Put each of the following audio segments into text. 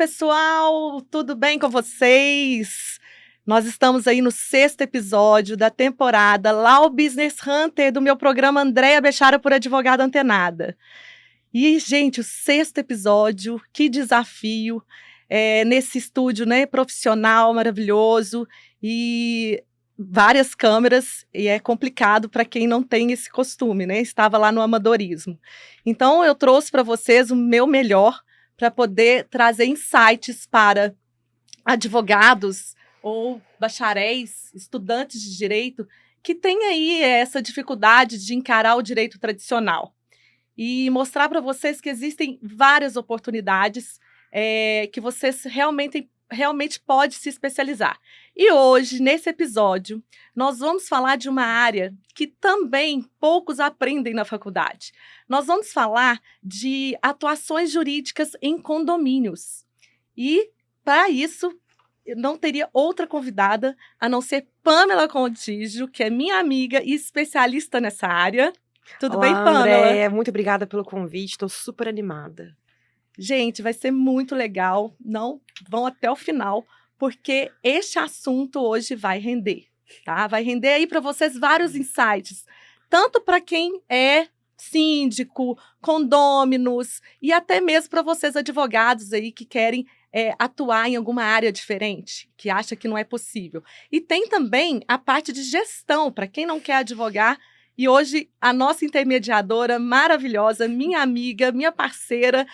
pessoal! Tudo bem com vocês? Nós estamos aí no 6º episódio da temporada Law Business Hunter do meu programa Andréa Bechara por Advogada Antenada. E, gente, o 6º episódio, que desafio, nesse estúdio, né, profissional, maravilhoso, e várias câmeras, e é complicado para quem não tem esse costume, né? Estava lá no amadorismo. Então, eu trouxe para vocês o meu melhor para poder trazer insights para advogados ou bacharéis, estudantes de direito, que têm aí essa dificuldade de encarar o direito tradicional. E mostrar para vocês que existem várias oportunidades que vocês realmente podem se especializar. E hoje, nesse episódio, nós vamos falar de uma área que também poucos aprendem na faculdade. Nós vamos falar de atuações jurídicas em condomínios. E, para isso, eu não teria outra convidada a não ser Pamela Contígio, que é minha amiga e especialista nessa área. Tudo Olá, bem, Pamela? Andréia, muito obrigada pelo convite, estou super animada. Gente, vai ser muito legal, não vão até o final, porque este assunto hoje vai render, tá? Vai render aí para vocês vários insights, tanto para quem é síndico, condôminos, e até mesmo para vocês advogados aí que querem atuar em alguma área diferente, que acha que não é possível. E tem também a parte de gestão, para quem não quer advogar. E hoje, a nossa intermediadora maravilhosa, minha amiga, minha parceira,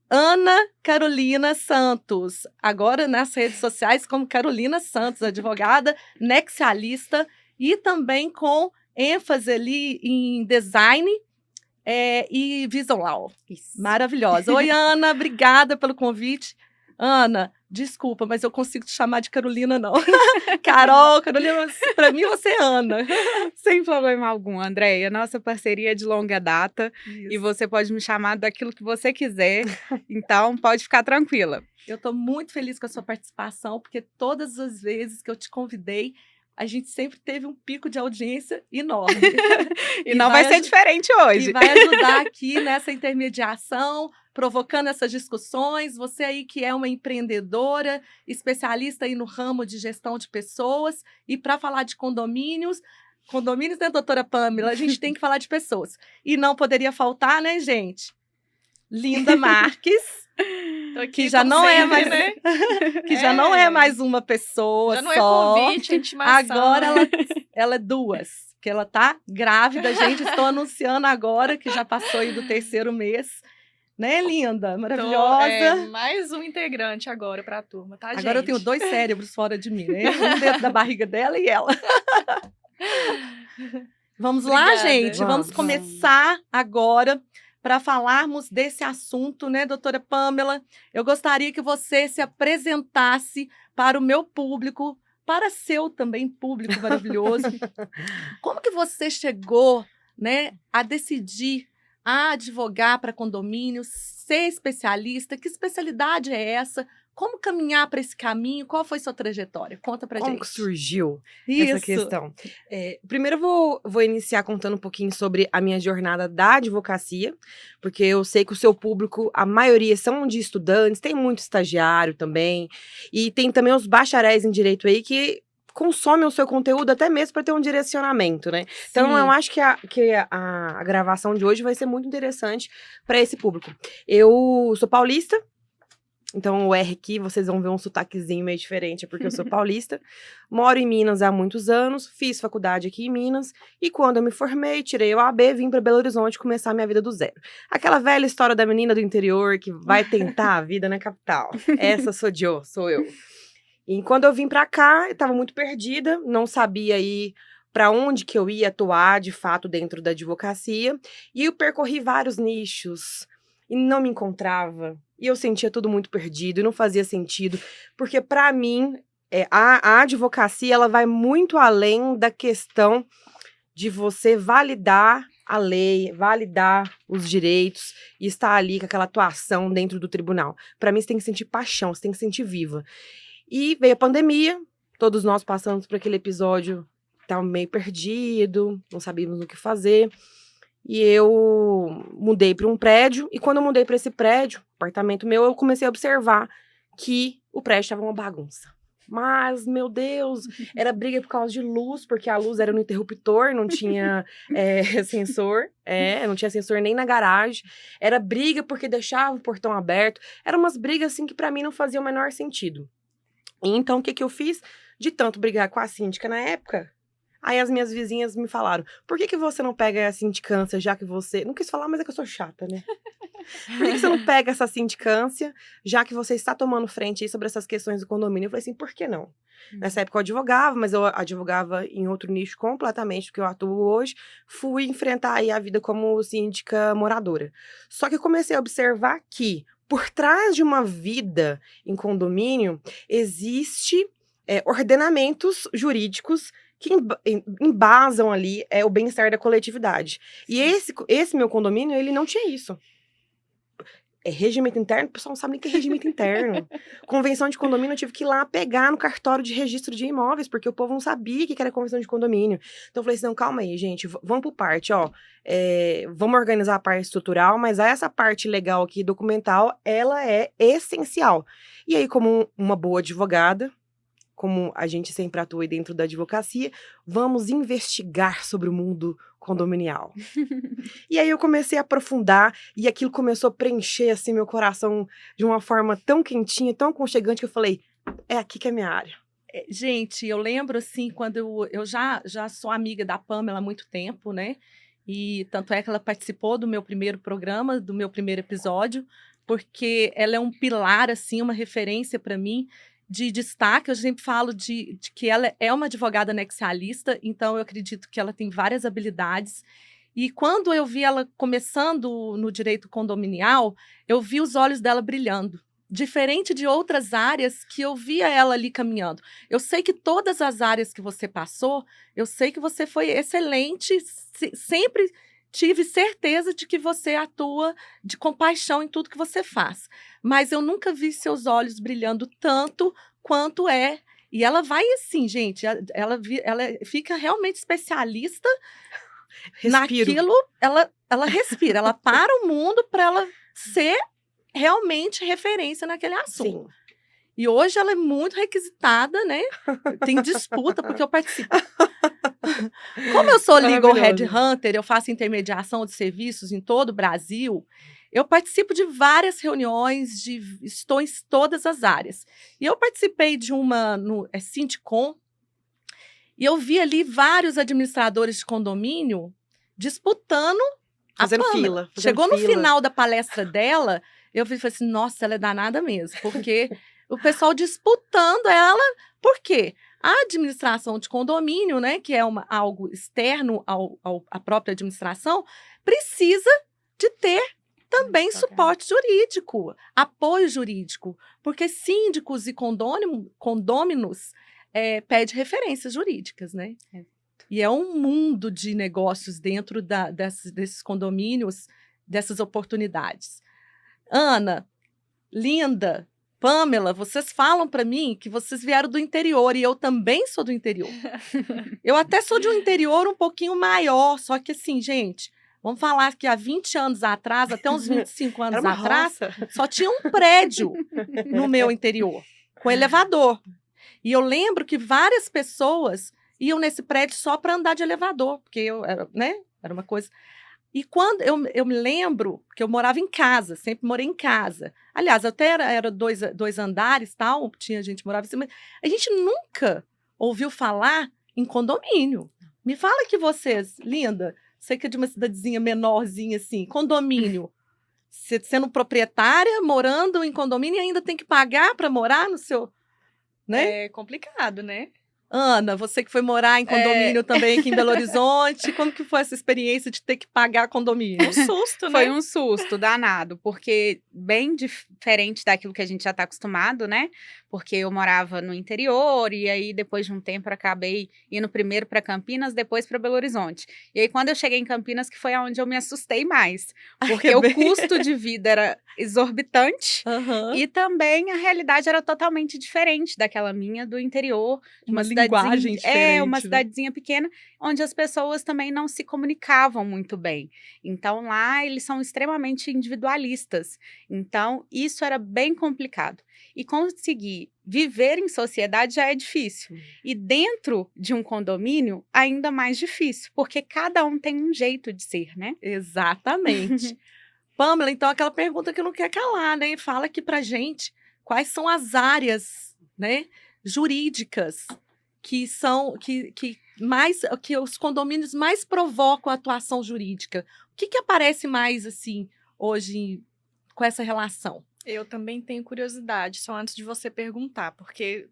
Ana Carolina Santos. Agora nas redes sociais como Carolina Santos, advogada, nexialista e também com ênfase ali em design e visual. Isso. Maravilhosa. Oi, Ana, obrigada pelo convite. Ana, desculpa, mas eu consigo te chamar de Carolina, não. Carol, Carolina, para mim você é Ana. Sem problema algum, Andréia. Nossa parceria é de longa data. Isso. E você pode me chamar daquilo que você quiser. Então, pode ficar tranquila. Eu estou muito feliz com a sua participação, porque todas as vezes que eu te convidei, a gente sempre teve um pico de audiência enorme. E não vai ser diferente hoje. E vai ajudar aqui nessa intermediação, provocando essas discussões. Você aí que é uma empreendedora, especialista aí no ramo de gestão de pessoas, e para falar de condomínios, né, doutora Pamela? A gente tem que falar de pessoas. E não poderia faltar, né, gente? Linda Marques. Que já não sempre, é mais, né? que já não é mais uma pessoa já não só. É convite, é intimação. Agora ela é duas, que ela tá grávida, gente. Estou anunciando agora que já passou aí do 3º mês, né, linda, maravilhosa. Mais um integrante agora para a turma, tá, gente? Agora eu tenho 2 cérebros fora de mim, né? Um dentro da barriga dela e ela. Vamos lá, gente. Vamos começar agora. Para falarmos desse assunto, né, doutora Pamela? Eu gostaria que você se apresentasse para o meu público, para seu também público maravilhoso. Como que você chegou, né, a decidir a advogar para condomínios, ser especialista? Que especialidade é essa? Como caminhar para esse caminho? Qual foi sua trajetória? Conta pra gente. Como que surgiu Isso. essa questão? Primeiro eu vou iniciar contando um pouquinho sobre a minha jornada da advocacia, porque eu sei que o seu público, a maioria são de estudantes, tem muito estagiário também, e tem também os bacharéis em direito aí que consomem o seu conteúdo até mesmo para ter um direcionamento, né? Sim. Então eu acho que a gravação de hoje vai ser muito interessante para esse público. Eu sou paulista. Então, o R aqui, vocês vão ver um sotaquezinho meio diferente, é porque eu sou paulista. Moro em Minas há muitos anos, fiz faculdade aqui em Minas, e quando eu me formei, tirei o AB, vim para Belo Horizonte começar a minha vida do zero. Aquela velha história da menina do interior que vai tentar a vida na capital. Essa sou eu. E quando eu vim para cá, eu estava muito perdida, não sabia aí para onde que eu ia atuar, de fato, dentro da advocacia, e eu percorri vários nichos, e não me encontrava. E eu sentia tudo muito perdido e não fazia sentido, porque para mim a advocacia ela vai muito além da questão de você validar a lei, validar os direitos e estar ali com aquela atuação dentro do tribunal. Para mim você tem que sentir paixão, você tem que sentir viva. E veio a pandemia, todos nós passamos por aquele episódio, estava meio perdido, não sabíamos o que fazer. E eu mudei para um prédio, e quando eu mudei para esse prédio, apartamento meu, eu comecei a observar que o prédio estava uma bagunça. Mas, meu Deus, era briga por causa de luz, porque a luz era no interruptor, não tinha sensor, não tinha sensor nem na garagem. Era briga porque deixava o portão aberto. Eram umas brigas, assim, que pra mim não faziam o menor sentido. E então, o que que eu fiz? De tanto brigar com a síndica na época, aí as minhas vizinhas me falaram, por que que você não pega a sindicância, já que você... Não quis falar, mas é que eu sou chata, né? Por que que você não pega essa sindicância, já que você está tomando frente aí sobre essas questões do condomínio? Eu falei assim, por que não? Nessa época eu advogava, mas eu advogava em outro nicho completamente do que eu atuo hoje. Fui enfrentar aí a vida como síndica moradora. Só que eu comecei a observar que, por trás de uma vida em existe ordenamentos jurídicos que embasam ali o bem-estar da coletividade. E esse meu condomínio, ele não tinha isso. É regimento interno, o pessoal não sabe nem o que é regimento interno. Convenção de condomínio, eu tive que ir lá pegar no cartório de registro de imóveis, porque o povo não sabia o que era convenção de condomínio. Então eu falei assim, não, calma aí, gente, vamos por parte, ó. Vamos organizar a parte estrutural, mas essa parte legal aqui, documental, ela é essencial. E aí, como uma boa advogada, como a gente sempre atua aí dentro da advocacia, vamos investigar sobre o mundo condominial. E aí eu comecei a aprofundar, e aquilo começou a preencher, assim, meu coração de uma forma tão quentinha, tão aconchegante, que eu falei, é aqui que é a minha área. Gente, eu lembro, assim, quando eu já sou amiga da Pamela há muito tempo, né? E tanto é que ela participou do meu primeiro programa, do meu primeiro episódio, porque ela é um pilar, assim, uma referência para mim, de destaque. Eu sempre falo de que ela é uma advogada anexialista, então eu acredito que ela tem várias habilidades. E quando eu vi ela começando no direito condominial, eu vi os olhos dela brilhando. Diferente de outras áreas que eu via ela ali caminhando. Eu sei que todas as áreas que você passou, eu sei que você foi excelente, sempre tive certeza de que você atua de compaixão em tudo que você faz. Mas eu nunca vi seus olhos brilhando tanto quanto é. E ela vai assim, gente, ela fica realmente especialista naquilo, ela respira, ela para o mundo para ela ser realmente referência naquele assunto. Sim. E hoje ela é muito requisitada, né? Tem disputa, porque eu participo. Como eu sou legal headhunter, eu faço intermediação de serviços em todo o Brasil, eu participo de várias reuniões, estou em todas as áreas. E eu participei de uma no Sindicom, e eu vi ali vários administradores de condomínio disputando Fazendo a Pamela. fila. Chegou no final da palestra dela, eu falei assim, nossa, ela é danada mesmo, porque o pessoal disputando ela, por quê? A administração de condomínio, né, que é algo externo à própria administração, precisa de ter também suporte jurídico, apoio jurídico, porque síndicos e condôminos pedem referências jurídicas, né? E é um mundo de negócios dentro desses condomínios, dessas oportunidades. Ana, Linda, Pamela, vocês falam para mim que vocês vieram do interior e eu também sou do interior. Eu até sou de um interior um pouquinho maior, só que assim, gente, vamos falar que há 20 anos atrás, até uns 25 anos atrás, só tinha um prédio no meu interior, com elevador. E eu lembro que várias pessoas iam nesse prédio só para andar de elevador, porque era uma coisa... E quando eu me lembro que eu morava em casa, sempre morei em casa. Aliás, até era dois andares, tal, tinha gente que morava em cima. A gente nunca ouviu falar em condomínio. Me fala que vocês, Linda, sei que é de uma cidadezinha menorzinha assim, condomínio. Você sendo proprietária, morando em condomínio e ainda tem que pagar para morar no seu... Né? É complicado, né? Ana, você que foi morar em condomínio também aqui em Belo Horizonte, como que foi essa experiência de ter que pagar condomínio? Um susto, né? Foi um susto danado, porque bem diferente daquilo que a gente já está acostumado, né? porque eu morava no interior, e aí depois de um tempo eu acabei indo primeiro para Campinas, depois para Belo Horizonte. E aí quando eu cheguei em Campinas, que foi onde eu me assustei mais, porque o custo de vida era exorbitante, Aham. e também a realidade era totalmente diferente daquela minha do interior, de Uma cidadezinha, linguagem diferente, uma né? cidadezinha pequena, onde as pessoas também não se comunicavam muito bem. Então lá eles são extremamente individualistas. Então isso era bem complicado. E conseguir viver em sociedade já é difícil. E dentro de um condomínio, ainda mais difícil, porque cada um tem um jeito de ser, né? Exatamente. Pamela, então aquela pergunta que não quer calar, né? Fala aqui pra gente quais são as áreas, né, jurídicas que os condomínios mais provocam a atuação jurídica. O que aparece mais assim hoje com essa relação? Eu também tenho curiosidade, só antes de você perguntar, porque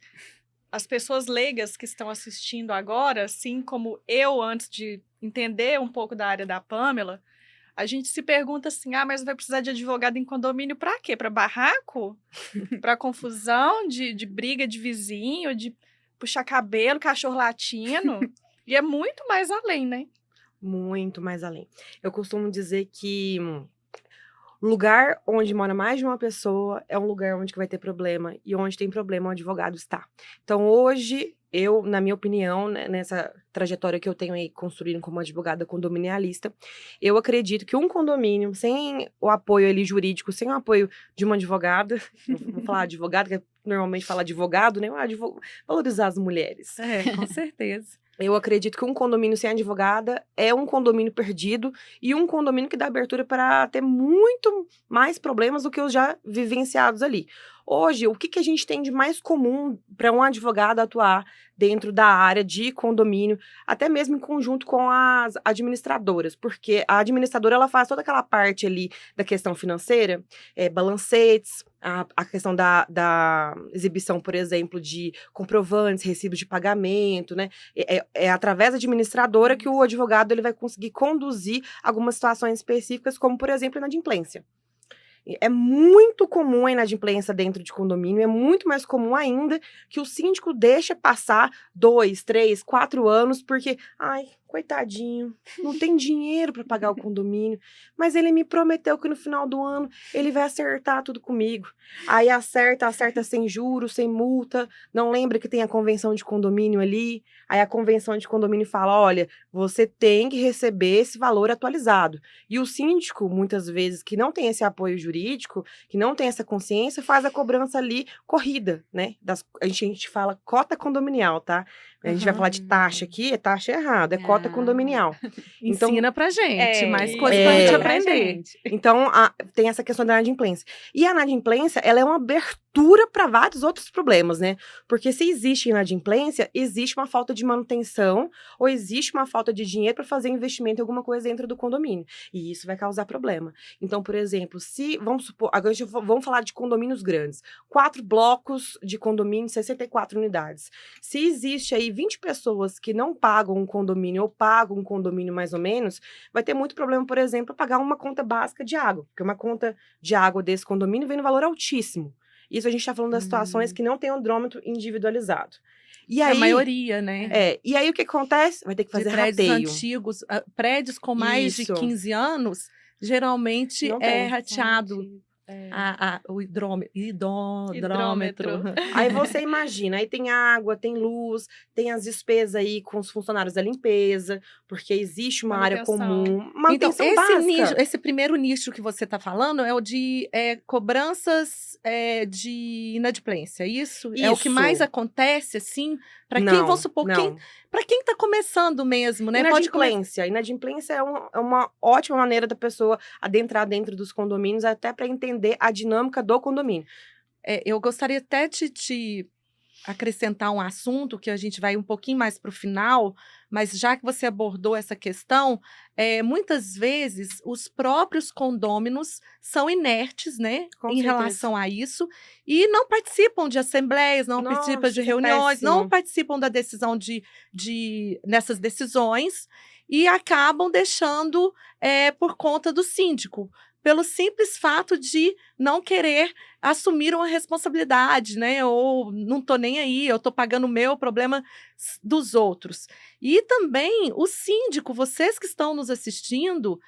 as pessoas leigas que estão assistindo agora, assim como eu, antes de entender um pouco da área da Pamela, a gente se pergunta assim, mas vai precisar de advogado em condomínio para quê? Para barraco? Para confusão, de briga de vizinho, de puxar cabelo, cachorro latino? E é muito mais além, né? Muito mais além. Eu costumo dizer que lugar onde mora mais de uma pessoa é um lugar onde que vai ter problema. E onde tem problema, o advogado está. Então, hoje, eu, na minha opinião, né, nessa trajetória que eu tenho aí construindo como advogada condominialista, eu acredito que um condomínio, sem o apoio ali jurídico, sem o apoio de uma advogada, eu vou falar advogada, que normalmente fala advogado, né? Valorizar as mulheres. É, com certeza. Eu acredito que um condomínio sem advogada é um condomínio perdido e um condomínio que dá abertura para ter muito mais problemas do que os já vivenciados ali. Hoje, o que a gente tem de mais comum para um advogado atuar dentro da área de condomínio, até mesmo em conjunto com as administradoras? Porque a administradora ela faz toda aquela parte ali da questão financeira, balancetes, a questão da exibição, por exemplo, de comprovantes, recibos de pagamento, né? É através da administradora que o advogado ele vai conseguir conduzir algumas situações específicas, como, por exemplo, a inadimplência. É muito comum a inadimplência dentro de condomínio, é muito mais comum ainda que o síndico deixe passar 2, 3, 4 anos, porque, coitadinho, não tem dinheiro para pagar o condomínio, mas ele me prometeu que no final do ano ele vai acertar tudo comigo. Aí acerta sem juros, sem multa, não lembra que tem a convenção de condomínio ali, aí a convenção de condomínio fala, olha, você tem que receber esse valor atualizado. E o síndico, muitas vezes, que não tem esse apoio jurídico, que não tem essa consciência, faz a cobrança ali corrida, né? A gente fala cota condominial, tá? A gente vai falar de taxa aqui, é taxa errada, é cota condominial. Então, ensina pra gente, mais isso. coisas pra gente É. aprender. Então, tem essa questão da inadimplência. E a inadimplência, ela é uma abertura para vários outros problemas, né? Porque se existe inadimplência, existe uma falta de manutenção ou existe uma falta de dinheiro para fazer investimento em alguma coisa dentro do condomínio. E isso vai causar problema. Então, por exemplo, vamos supor, agora vamos falar de condomínios grandes. 4 blocos de condomínio, 64 unidades. Se existe aí 20 pessoas que não pagam um condomínio ou pagam um condomínio mais ou menos, vai ter muito problema, por exemplo, pagar uma conta básica de água, porque uma conta de água desse condomínio vem no valor altíssimo. Isso a gente está falando das situações que não tem andrômetro individualizado. E aí, a maioria, né? E aí o que acontece? Vai ter que fazer de prédios rateio. antigos, prédios com mais de Isso. 15 anos, geralmente Não é tem. rateado o hidrômetro. Aí você imagina, aí tem água, tem luz, tem as despesas aí com os funcionários da limpeza, porque existe uma área Manutenção. comum. Então, Manutenção básica. esse primeiro nicho que você está falando é o de cobranças de inadimplência, isso? É o que Isso. mais acontece, assim? Para quem, Não, vamos supor, não. para quem está começando mesmo, né? Inadimplência é uma ótima maneira da pessoa adentrar dentro dos condomínios, até para entender a dinâmica do condomínio. Eu gostaria até de te acrescentar um assunto que a gente vai um pouquinho mais para o final, mas já que você abordou essa questão, muitas vezes os próprios condôminos são inertes, né, Com em certeza. relação a isso, e não participam de assembleias, não Nossa, participam de isso é reuniões, não péssimo. participam da decisão nessas decisões, e acabam deixando por conta do síndico. pelo simples fato de não querer assumir uma responsabilidade, né? Ou não tô nem aí, eu tô pagando o meu problema dos outros. E também o síndico, vocês que estão nos assistindo,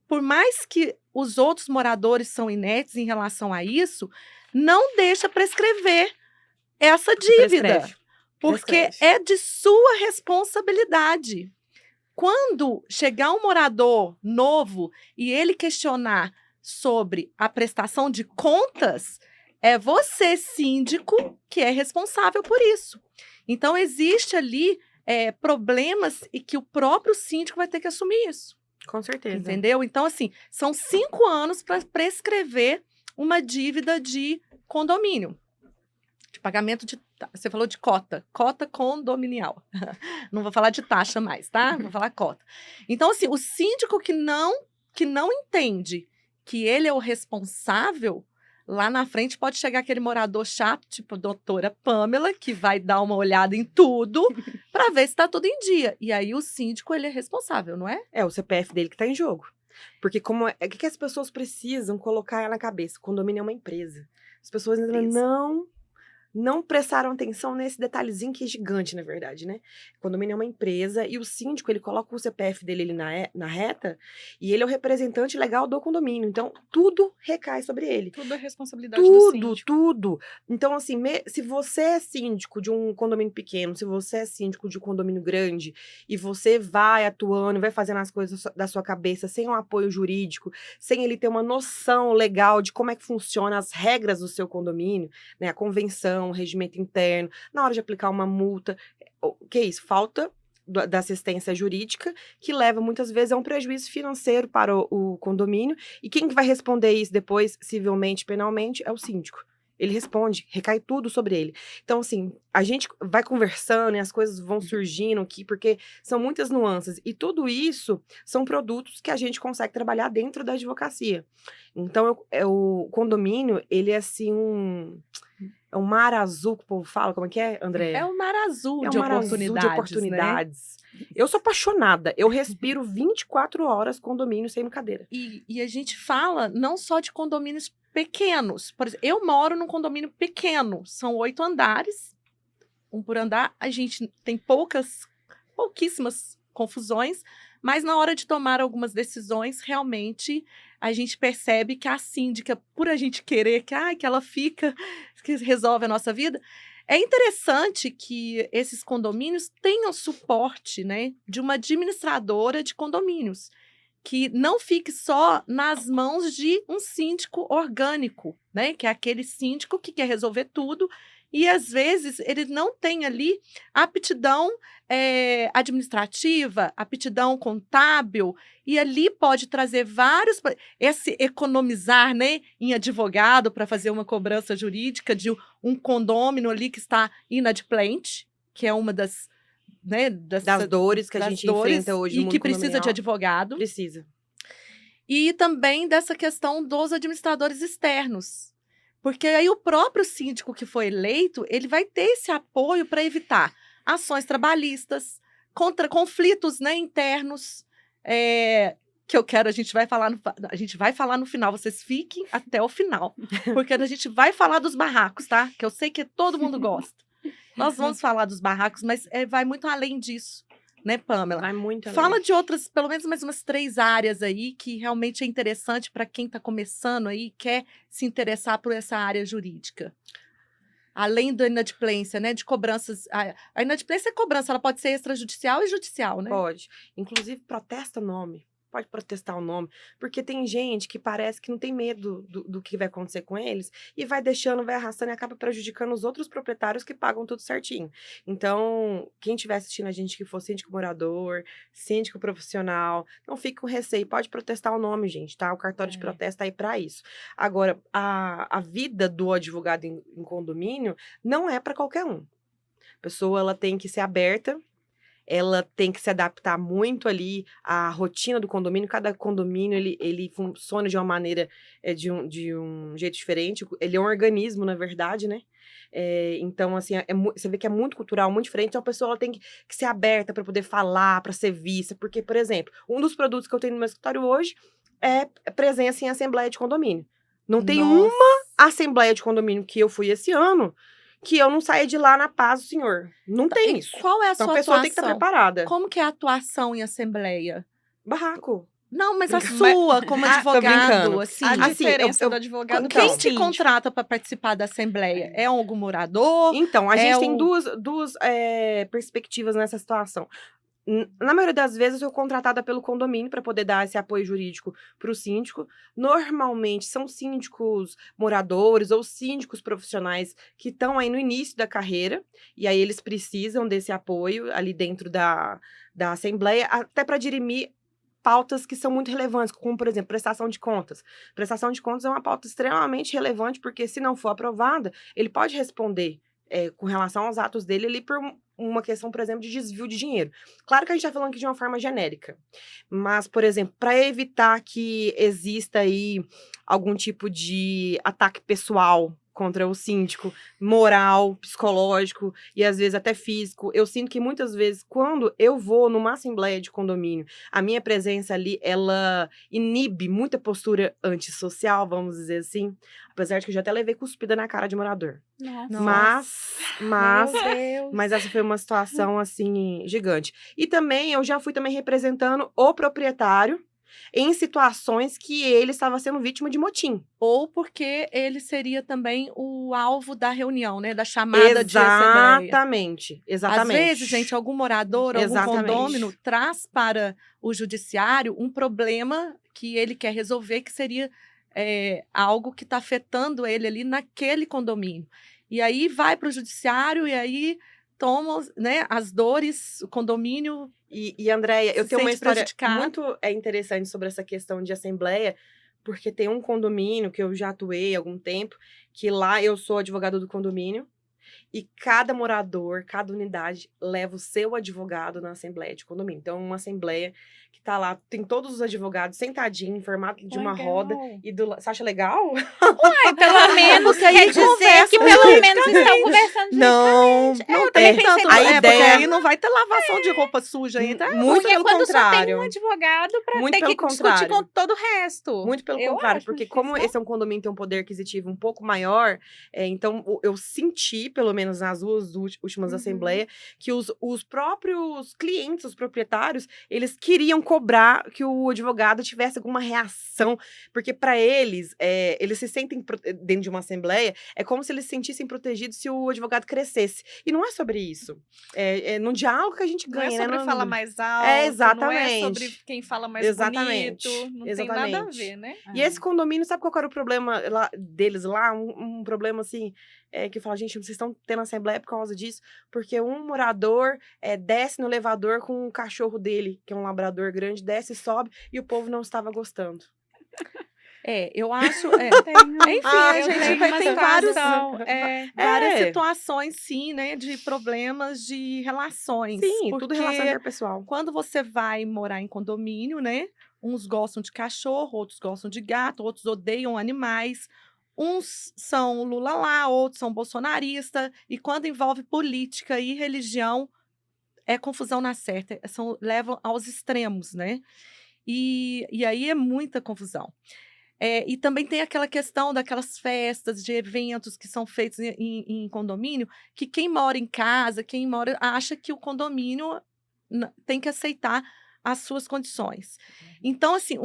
por mais que os outros moradores são inertes em relação a isso, não deixa prescrever essa dívida, Prescreve. porque Prescreve. é de sua responsabilidade. Quando chegar um morador novo e ele questionar sobre a prestação de contas, é você, síndico, que é responsável por isso. Então, existe ali problemas e que o próprio síndico vai ter que assumir isso. Com certeza. Entendeu? Então, assim, são 5 anos para prescrever uma dívida de condomínio. De pagamento de... Você falou de cota condominial. Não vou falar de taxa mais, tá? Vou falar cota. Então, assim, o síndico que não entende que ele é o responsável, lá na frente pode chegar aquele morador chato, tipo a doutora Pamela, que vai dar uma olhada em tudo para ver se está tudo em dia. E aí o síndico, ele é responsável, não é? É o CPF dele que tá em jogo. Porque o que as pessoas precisam colocar na cabeça? O condomínio é uma empresa. As pessoas ainda não prestaram atenção nesse detalhezinho que é gigante, na verdade, né? O condomínio é uma empresa e o síndico, ele coloca o CPF dele ali na reta e ele é o representante legal do condomínio. Então, tudo recai sobre ele. Tudo é responsabilidade do síndico. Tudo. Então, assim, se você é síndico de um condomínio pequeno, se você é síndico de um condomínio grande e você vai atuando, vai fazendo as coisas da sua cabeça sem um apoio jurídico, sem ele ter uma noção legal de como é que funcionam as regras do seu condomínio, né? A convenção, o regimento interno, na hora de aplicar uma multa, o que é isso? Falta da assistência jurídica, que leva muitas vezes a um prejuízo financeiro para o condomínio, e quem vai responder isso depois, civilmente, penalmente, é o síndico. Ele responde, recai tudo sobre ele. Então, assim, a gente vai conversando e as coisas vão surgindo aqui, porque são muitas nuances. E tudo isso são produtos que a gente consegue trabalhar dentro da advocacia. Então, o condomínio, ele é assim é um mar azul que o povo fala, como é que é, André? É um mar azul de um mar azul oportunidades, de oportunidades. Né? Eu sou apaixonada. Eu respiro 24 horas condomínio sem brincadeira. E a gente fala não só de condomínios pequenos. Por exemplo, eu moro num condomínio pequeno. São 8 andares. Um por andar. A gente tem pouquíssimas confusões. Mas na hora de tomar algumas decisões, realmente a gente percebe que a síndica, por a gente querer que ela fica, que resolve a nossa vida, é interessante que esses condomínios tenham suporte, né, de uma administradora de condomínios, que não fique só nas mãos de um síndico orgânico, né, que é aquele síndico que quer resolver tudo. E, às vezes, ele não tem ali aptidão administrativa, aptidão contábil, e ali pode trazer vários... Esse economizar, né, em advogado para fazer uma cobrança jurídica de um condômino ali que está inadimplente, que é uma das dores que a gente enfrenta hoje no mundo e que precisa de advogado. Precisa. E também dessa questão dos administradores externos. Porque aí o próprio síndico que foi eleito, ele vai ter esse apoio para evitar ações trabalhistas, contra conflitos, né, internos, que a gente vai falar no final, vocês fiquem até o final, porque a gente vai falar dos barracos, tá? Que eu sei que todo mundo gosta. Nós vamos falar dos barracos, mas vai muito além disso. Né, Pamela? Vai muito além. Fala de outras, pelo menos mais umas 3 áreas aí que realmente é interessante para quem está começando aí e quer se interessar por essa área jurídica. Além da inadimplência, né, de cobranças. A inadimplência é cobrança, ela pode ser extrajudicial e judicial, né? Pode. Inclusive, protesta nome. Pode protestar o nome, porque tem gente que parece que não tem medo do que vai acontecer com eles e vai deixando, vai arrastando e acaba prejudicando os outros proprietários que pagam tudo certinho. Então, quem estiver assistindo a gente que for síndico morador, síndico profissional, não fique com receio, pode protestar o nome, gente, tá? O cartório de protesto tá aí para isso. Agora, a vida do advogado em condomínio não é para qualquer um. A pessoa, ela tem que ser aberta, ela tem que se adaptar muito ali à rotina do condomínio. Cada condomínio, ele funciona de uma maneira, de um jeito diferente. Ele é um organismo, na verdade, né? Então, assim, você vê que é muito cultural, muito diferente. Então, a pessoa ela tem que ser aberta para poder falar, para ser vista. Porque, por exemplo, um dos produtos que eu tenho no meu escritório hoje presença em assembleia de condomínio. Não tem Nossa. uma assembleia de condomínio que eu fui esse ano que eu não saia de lá na paz do senhor. Não tem isso. Qual é a Então sua a pessoa atuação? tem que estar preparada. Como que é a atuação em assembleia? Barraco. Não, mas a Brinca- sua, como Ah, tô advogado, brincando. assim. A Assim, diferença eu- do advogado então, com Quem o te síndico. contrata para participar da assembleia? É algum morador? Então, a gente tem o- duas perspectivas nessa situação. Na maioria das vezes, eu sou contratada pelo condomínio para poder dar esse apoio jurídico para o síndico. Normalmente, são síndicos moradores ou síndicos profissionais que estão aí no início da carreira. E aí, eles precisam desse apoio ali dentro da Assembleia, até para dirimir pautas que são muito relevantes, como, por exemplo, prestação de contas. Prestação de contas é uma pauta extremamente relevante, porque se não for aprovada, ele pode responder com relação aos atos dele ali por uma questão, por exemplo, de desvio de dinheiro. Claro que a gente está falando aqui de uma forma genérica, mas, por exemplo, para evitar que exista aí algum tipo de ataque pessoal contra o síndico, moral, psicológico e às vezes até físico, eu sinto que muitas vezes, quando eu vou numa assembleia de condomínio, a minha presença ali, ela inibe muita postura antissocial, vamos dizer assim, apesar de que eu já até levei cuspida na cara de morador. Nossa. Mas Meu Deus. mas essa foi uma situação, assim, gigante. E também, eu já fui também representando o proprietário em situações que ele estava sendo vítima de motim. Ou porque ele seria também o alvo da reunião, né? Da chamada de assembleia. Exatamente, Às exatamente. vezes, gente, algum morador, algum Exatamente. condômino traz para o judiciário um problema que ele quer resolver, que seria algo que está afetando ele ali naquele condomínio. E aí vai para o judiciário e aí toma, né, as dores, o condomínio. E Andréia, eu Se tenho uma sente história prejudicado. muito interessante sobre essa questão de assembleia, porque tem um condomínio que eu já atuei há algum tempo, que lá eu sou advogado do condomínio, e cada morador, cada unidade leva o seu advogado na assembleia de condomínio. Então, uma assembleia que tá lá, tem todos os advogados sentadinhos, em formato de uma Legal. roda. E você acha legal? Ai, pelo menos Porque aí quer dizer conversa que pelo menos estão conversando Não, eu também pensei Tanto, nisso. a porque ideia- aí não vai ter lavação de roupa suja aí, tá? Muito Porque pelo quando só tem contrário. um advogado pra Muito ter que pelo discutir contrário. com todo o resto. Muito pelo Eu contrário, acho porque difícil, como não? esse é um condomínio que tem um poder aquisitivo um pouco maior, então eu senti, pelo menos nas duas últimas assembleias, que os próprios clientes, os proprietários, eles queriam cobrar que o advogado tivesse alguma reação, porque para eles, eles se sentem dentro de uma assembleia, é como se eles se sentissem protegidos se o advogado crescesse. E não é sobre isso. É no diálogo que a gente Não ganha, é sobre né? falar mais alto, não é sobre exatamente. quem fala mais Exatamente. bonito, não tem nada a Exatamente. ver, né? E esse condomínio, sabe qual era o problema deles lá? Um problema, assim, que eu falo, gente, vocês estão tendo assembleia por causa disso? Porque um morador desce no elevador com o cachorro dele, que é um labrador grande, desce e sobe, e o povo não estava gostando. Eu acho. Enfim, a gente vai ter várias É. situações, sim, né, de problemas de relações. Sim, tudo relação porque interpessoal. quando você vai morar em condomínio, né, uns gostam de cachorro, outros gostam de gato, outros odeiam animais. Uns são Lula lá, outros são bolsonaristas. E quando envolve política e religião, é confusão na certa. Levam aos extremos, né? E aí é muita confusão. E também tem aquela questão daquelas festas, de eventos que são feitos em condomínio, que quem mora em casa, quem mora, acha que o condomínio tem que aceitar as suas condições. Então, assim,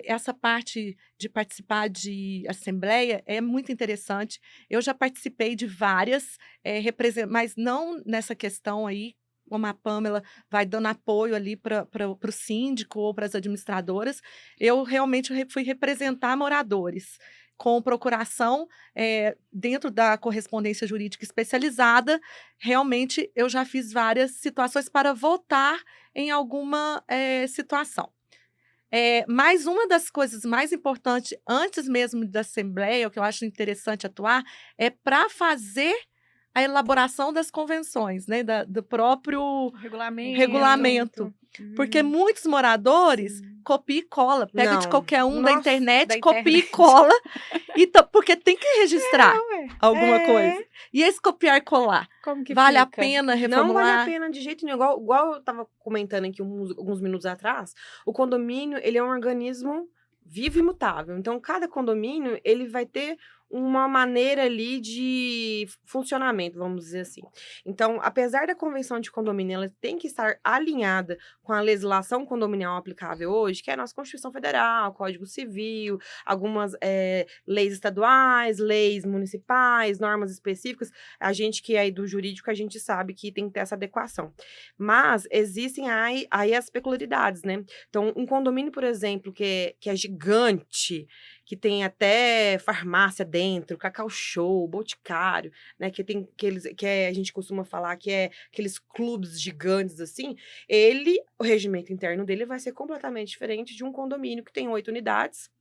essa parte de participar de assembleia é muito interessante. Eu já participei de várias, mas não nessa questão aí, como a Pamela vai dando apoio ali para o síndico ou para as administradoras. Eu realmente fui representar moradores com procuração dentro da correspondência jurídica especializada. Realmente, eu já fiz várias situações para votar em alguma situação. Mas uma das coisas mais importantes, antes mesmo da Assembleia, o que eu acho interessante atuar, é para fazer a elaboração das convenções, né, do próprio regulamento. Porque muitos moradores copia e cola, pega de Não. qualquer um da Nossa, internet, da copia e internet. cola, porque tem que registrar alguma É. coisa. E esse copiar e colar, Como que vale a fica? pena Não reformular? vale a pena de jeito nenhum. Igual eu tava comentando aqui alguns minutos atrás, o condomínio, ele é um organismo vivo e imutável. Então, cada condomínio, ele vai ter uma maneira ali de funcionamento, vamos dizer assim. Então, apesar da convenção de condomínio, ela tem que estar alinhada com a legislação condominial aplicável hoje, que é a nossa Constituição Federal, Código Civil, algumas leis estaduais, leis municipais, normas específicas. A gente que é aí do jurídico, a gente sabe que tem que ter essa adequação. Mas existem aí as peculiaridades, né? Então, um condomínio, por exemplo, que é gigante, que tem até farmácia dentro, Cacau Show, Boticário, né, que tem a gente costuma falar que é aqueles clubes gigantes assim, o regimento interno dele vai ser completamente diferente de um condomínio que tem 8 unidades,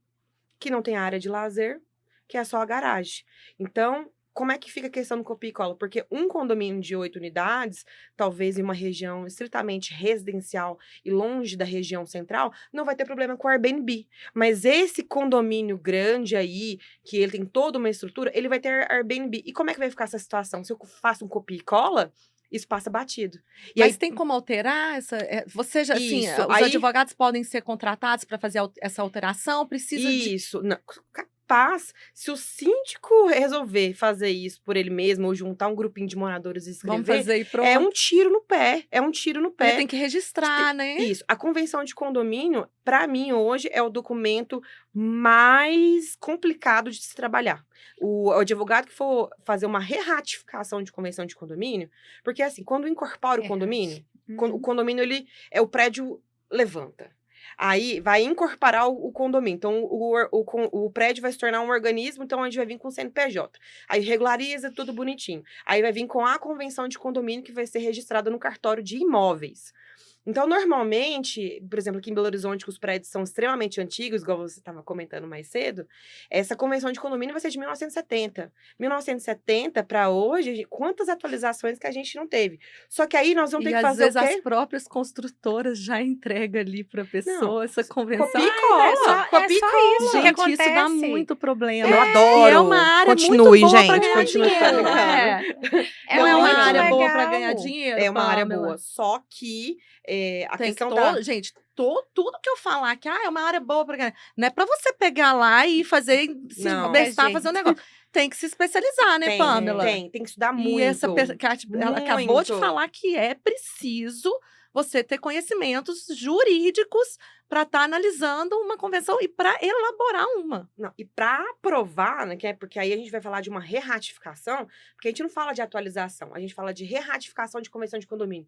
que não tem área de lazer, que é só a garagem. Então, como é que fica a questão do copia e cola? Porque um condomínio de 8 unidades, talvez em uma região estritamente residencial e longe da região central, não vai ter problema com o Airbnb. Mas esse condomínio grande aí, que ele tem toda uma estrutura, ele vai ter Airbnb. E como é que vai ficar essa situação? Se eu faço um copia e cola, isso passa batido. E Mas aí, tem como alterar essa? Você já, assim, Isso, os aí- advogados podem ser contratados para fazer essa alteração? Precisa de. isso, não, capaz, se o síndico resolver fazer isso por ele mesmo, ou juntar um grupinho de moradores e Vamos escrever, fazer e pronto. é um tiro no pé, é um tiro no Porque pé. tem que registrar, né? Isso. A convenção de condomínio, para mim, hoje, é o documento mais complicado de se trabalhar. O advogado que for fazer uma reratificação de convenção de condomínio, porque assim, quando incorpora o condomínio, o condomínio, o prédio levanta. Aí vai incorporar o condomínio. Então, o prédio vai se tornar um organismo, então a gente vai vir com o CNPJ. Aí regulariza tudo bonitinho. Aí vai vir com a convenção de condomínio que vai ser registrada no cartório de imóveis. Então, normalmente, por exemplo, aqui em Belo Horizonte, que os prédios são extremamente antigos, igual você estava comentando mais cedo, essa convenção de condomínio vai ser de 1970. 1970 para hoje, quantas atualizações que a gente não teve? Só que aí nós vamos ter E que às fazer vezes o quê? as próprias construtoras já entregam ali para a pessoa essa convenção. Copia e cola. Copia e cola. isso que Gente, isso dá acontece. muito problema. Eu E adoro. é uma área Continue, muito boa gente, pra ganhar continue dinheiro. fabricando. É Não é uma muito área boa para legal. ganhar dinheiro, É uma área Pamela. boa. Só que a Tem questão que gente, tudo que eu falar que é uma área boa para ganhar, não é para você pegar lá e fazer, Não. bestar, É fazer um negócio. Tem que se especializar, né, Pamela? Tem que estudar muito. E essa ela acabou de Muito. falar que é preciso você ter conhecimentos jurídicos para estar analisando uma convenção e para elaborar uma. Não, e para aprovar, né, porque aí a gente vai falar de uma reratificação, porque a gente não fala de atualização, a gente fala de reratificação de convenção de condomínio.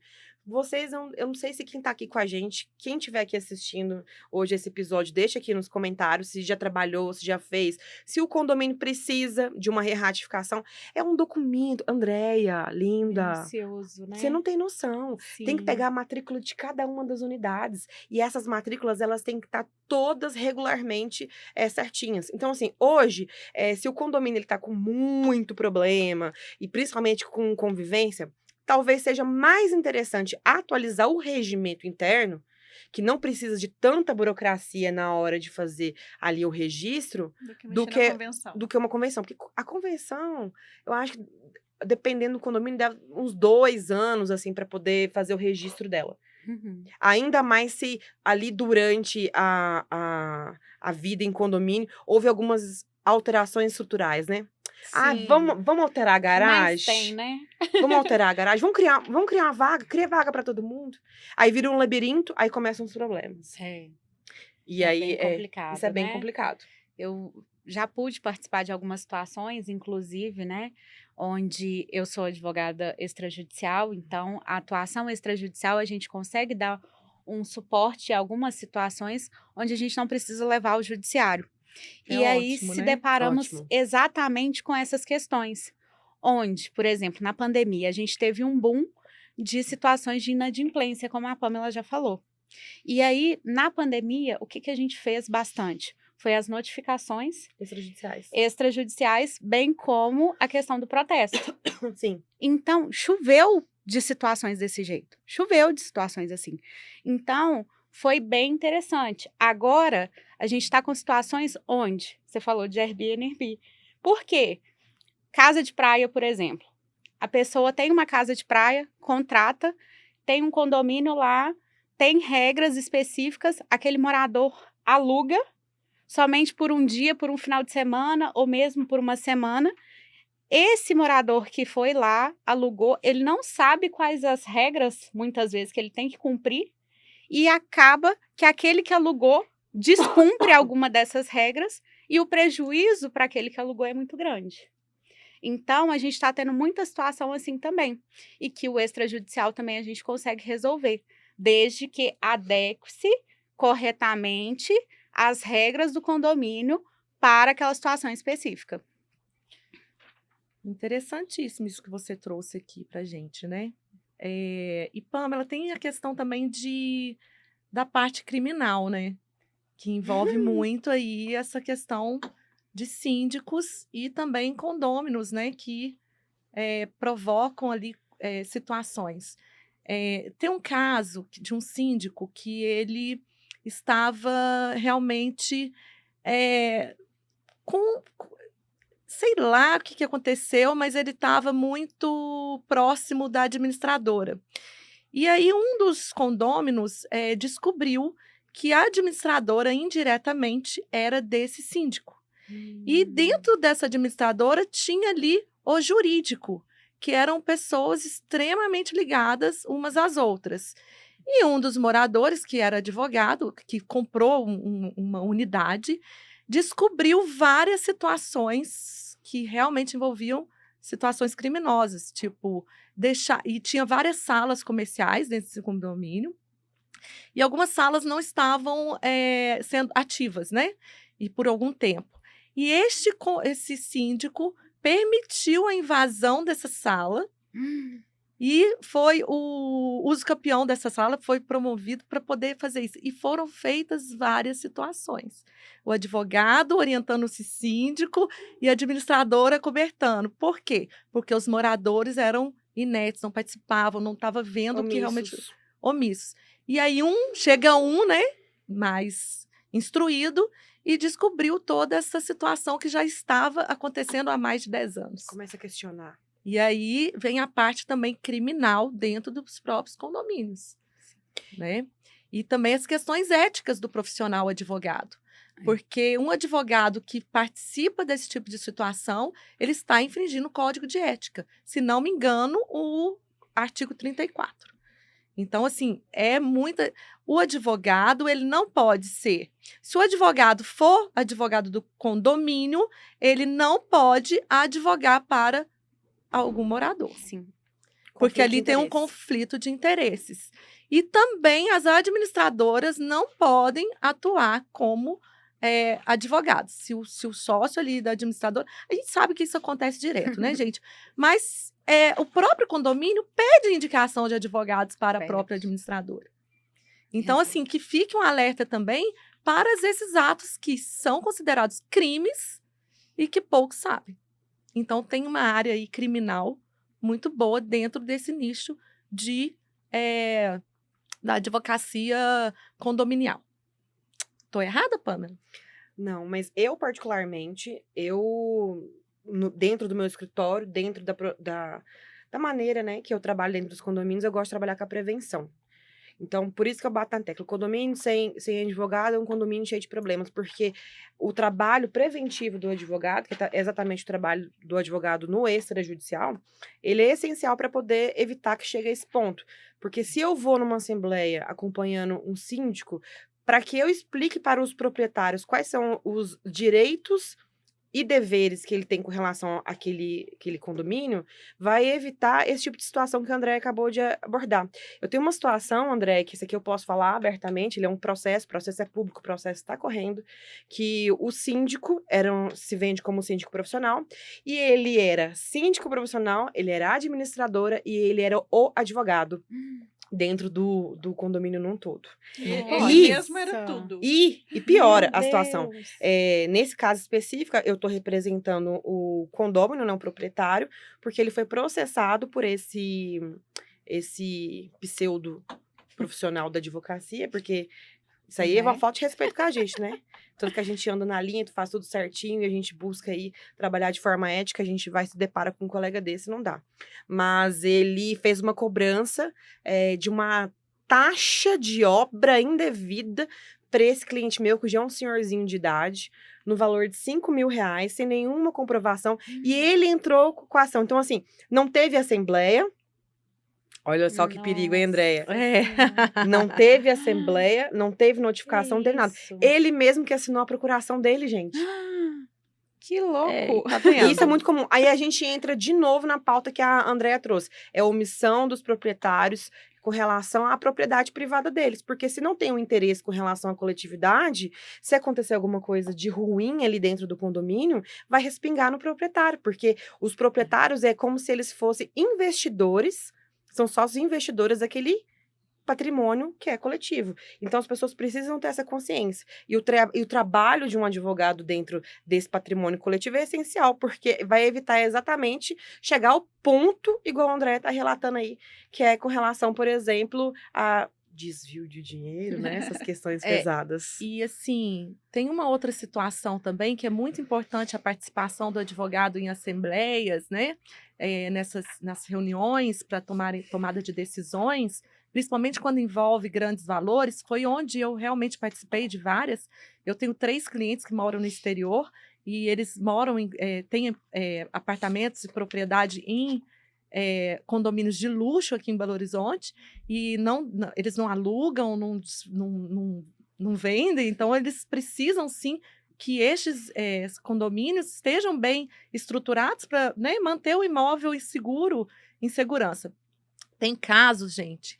Eu não sei se quem tá aqui com a gente, quem estiver aqui assistindo hoje esse episódio, deixa aqui nos comentários se já trabalhou, se já fez, se o condomínio precisa de uma reratificação. É um documento, Andréia, linda, Minucioso, né? você não tem noção. Tem que pegar a matrícula de cada uma das unidades. E essas matrículas, elas têm que estar todas regularmente certinhas. Então, assim, hoje, se o condomínio está com muito problema, e principalmente com convivência, talvez seja mais interessante atualizar o regimento interno, que não precisa de tanta burocracia na hora de fazer ali o registro, Do que mexer na convenção. do que uma convenção. Porque a convenção, eu acho que, dependendo do condomínio, deve uns 2 anos, assim, para poder fazer o registro dela. Uhum. Ainda mais se ali durante a vida em condomínio houve algumas alterações estruturais, né? Ah, Sim. vamos alterar a Mas garagem? tem, né? Vamos alterar a garagem? Vamos criar uma vaga? Cria vaga para todo mundo? Aí vira um labirinto, aí começam os problemas. E É aí, bem complicado, isso é bem né? complicado. Eu já pude participar de algumas situações, inclusive, né, onde eu sou advogada extrajudicial, então a atuação extrajudicial a gente consegue dar um suporte a algumas situações onde a gente não precisa levar ao judiciário. É E aí ótimo, se né? deparamos Ótimo. exatamente com essas questões, onde, por exemplo, na pandemia a gente teve um boom de situações de inadimplência, como a Pamela já falou. E aí, na pandemia, o que a gente fez bastante? Foi as notificações Extrajudiciais. extrajudiciais, bem como a questão do protesto. Sim. Então, choveu de situações desse jeito. Choveu de situações assim. Então, foi bem interessante. Agora, a gente está com situações onde você falou de Airbnb. Por quê? Casa de praia, por exemplo. A pessoa tem uma casa de praia, contrata, tem um condomínio lá, tem regras específicas, aquele morador aluga, somente por um dia, por um final de semana, ou mesmo por uma semana. Esse morador que foi lá, alugou, ele não sabe quais as regras, muitas vezes, que ele tem que cumprir, e acaba que aquele que alugou descumpre alguma dessas regras, e o prejuízo para aquele que alugou é muito grande. Então, a gente está tendo muita situação assim também, e que o extrajudicial também a gente consegue resolver, desde que adeque-se corretamente as regras do condomínio para aquela situação específica. Interessantíssimo isso que você trouxe aqui pra gente, né? E Pamela, tem a questão também da parte criminal, né? Que envolve muito aí essa questão de síndicos e também condôminos, né? Que provocam ali situações. Tem um caso de um síndico que ele estava realmente com sei lá o que aconteceu, mas ele estava muito próximo da administradora. E aí um dos condôminos descobriu que a administradora indiretamente era desse síndico. E dentro dessa administradora tinha ali o jurídico, que eram pessoas extremamente ligadas umas às outras. E um dos moradores, que era advogado, que comprou uma unidade, descobriu várias situações que realmente envolviam situações criminosas, tipo, e tinha várias salas comerciais dentro desse condomínio, e algumas salas não estavam sendo ativas, né? E por algum tempo. E esse síndico permitiu a invasão dessa sala, e foi o uso campeão dessa sala, foi promovido para poder fazer isso. E foram feitas várias situações. O advogado orientando esse síndico e a administradora cobertando. Por quê? Porque os moradores eram inertes, não participavam, não estavam vendo o que realmente... Omissos. E aí chega né, mais instruído, e descobriu toda essa situação que já estava acontecendo há mais de 10 anos. Começa a questionar. E aí vem a parte também criminal dentro dos próprios condomínios, né? E também as questões éticas do profissional advogado. Porque um advogado que participa desse tipo de situação, ele está infringindo o Código de Ética. Se não me engano, o artigo 34. Então, assim, o advogado, ele não pode ser... Se o advogado for advogado do condomínio, ele não pode advogar para algum morador. Sim. Porque ali tem um conflito de interesses. E também as administradoras não podem atuar como advogados. Se o sócio ali da administradora... A gente sabe que isso acontece direto, né, gente? Mas o próprio condomínio pede indicação de advogados para a própria administradora. Então, assim, que fique um alerta também para esses atos que são considerados crimes e que poucos sabem. Então, tem uma área aí criminal muito boa dentro desse nicho da advocacia condominial. Estou errada, Pamela? Não, mas eu, particularmente, dentro do meu escritório, dentro da maneira, né, que eu trabalho dentro dos condomínios, eu gosto de trabalhar com a prevenção. Então, por isso que eu bato na tecla. O condomínio sem advogado é um condomínio cheio de problemas, porque o trabalho preventivo do advogado, que é exatamente o trabalho do advogado no extrajudicial, ele é essencial para poder evitar que chegue a esse ponto. Porque se eu vou numa assembleia acompanhando um síndico, para que eu explique para os proprietários quais são os direitos e deveres que ele tem com relação àquele condomínio, vai evitar esse tipo de situação que o André acabou de abordar. Eu tenho uma situação, André, que isso aqui eu posso falar abertamente, ele é um processo, o processo é público, o processo está correndo, que o síndico se vende como síndico profissional, e ele era síndico profissional, ele era administradora e ele era o advogado dentro do condomínio num todo. Ele mesmo era tudo. E piora a situação. Nesse caso específico, eu estou representando o condômino, não o proprietário, porque ele foi processado por esse pseudo profissional da advocacia, porque isso aí é uma falta de respeito com a gente, né? Tanto que a gente anda na linha, faz tudo certinho, e a gente busca aí trabalhar de forma ética, a gente vai se depara com um colega desse, não dá. Mas ele fez uma cobrança de uma taxa de obra indevida para esse cliente meu, que já é um senhorzinho de idade, no valor de R$ 5.000, sem nenhuma comprovação, e ele entrou com a ação. Então, assim, não teve assembleia. Olha só que perigo, hein, Andréia? Não teve assembleia, não teve notificação, não teve nada. Ele mesmo que assinou a procuração dele, gente. Que louco! Tá vendo? Isso é muito comum. Aí a gente entra de novo na pauta que a Andréia trouxe. É a omissão dos proprietários com relação à propriedade privada deles. Porque se não tem um interesse com relação à coletividade, se acontecer alguma coisa de ruim ali dentro do condomínio, vai respingar no proprietário. Porque os proprietários é como se eles fossem investidores, são sócios investidores daquele patrimônio que é coletivo. Então, as pessoas precisam ter essa consciência. E o trabalho de um advogado dentro desse patrimônio coletivo é essencial, porque vai evitar exatamente chegar ao ponto, igual o André está relatando aí, que é com relação, por exemplo, a desvio de dinheiro, né? Essas questões pesadas. E assim, tem uma outra situação também que é muito importante a participação do advogado em assembleias, né? Nas reuniões para tomada de decisões, principalmente quando envolve grandes valores, foi onde eu realmente participei de várias. Eu tenho 3 clientes que moram no exterior e eles moram têm apartamentos e propriedade em condomínios de luxo aqui em Belo Horizonte e eles não alugam, não vendem, então eles precisam sim que estes condomínios estejam bem estruturados para, né, manter o imóvel seguro, em segurança. Tem casos, gente,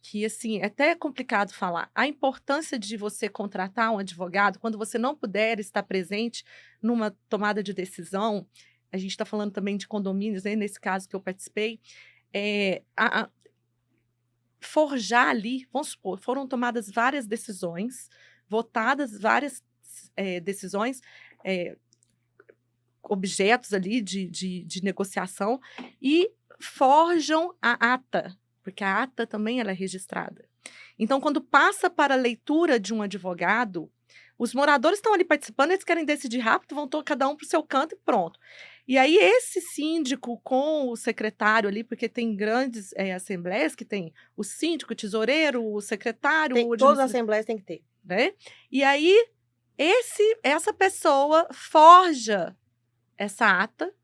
que assim, é até complicado falar. A importância de você contratar um advogado quando você não puder estar presente numa tomada de decisão. A gente está falando também de condomínios, né? Nesse caso que eu participei, forjar ali, vamos supor, foram tomadas várias decisões, votadas várias decisões, objetos ali de negociação, e forjam a ata, porque a ata também ela é registrada. Então, quando passa para a leitura de um advogado, os moradores estão ali participando, eles querem decidir rápido, vão cada um para o seu canto e pronto. E aí, esse síndico com o secretário ali, porque tem grandes assembleias que tem o síndico, o tesoureiro, o secretário... Todas as assembleias tem que ter. Né? E aí, essa pessoa forja essa ata,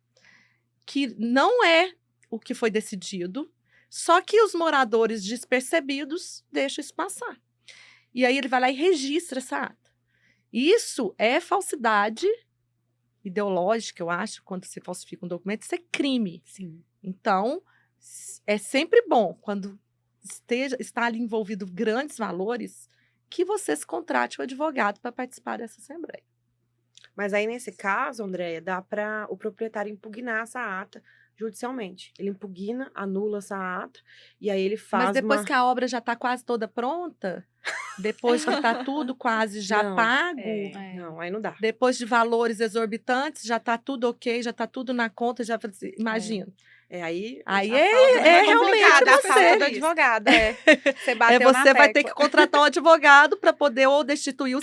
que não é o que foi decidido, só que os moradores despercebidos deixam isso passar. E aí ele vai lá e registra essa ata. Isso é falsidade ideológica, eu acho, quando se falsifica um documento, isso é crime. Sim. Então, é sempre bom, quando está ali envolvido grandes valores, que você se contrate o advogado para participar dessa assembleia. Mas aí, nesse caso, Andréia, dá para o proprietário impugnar essa ata judicialmente. Ele impugna, anula essa ata, e aí ele faz. Mas depois que a obra já está quase toda pronta, depois que está tudo quase já pago, não, aí não dá. depois de valores exorbitantes, já está tudo ok, já está tudo na conta, já imagina. Aí realmente a você. falta do advogado, Você bateu na você vai ter tecla. que contratar um advogado para poder ou destituir o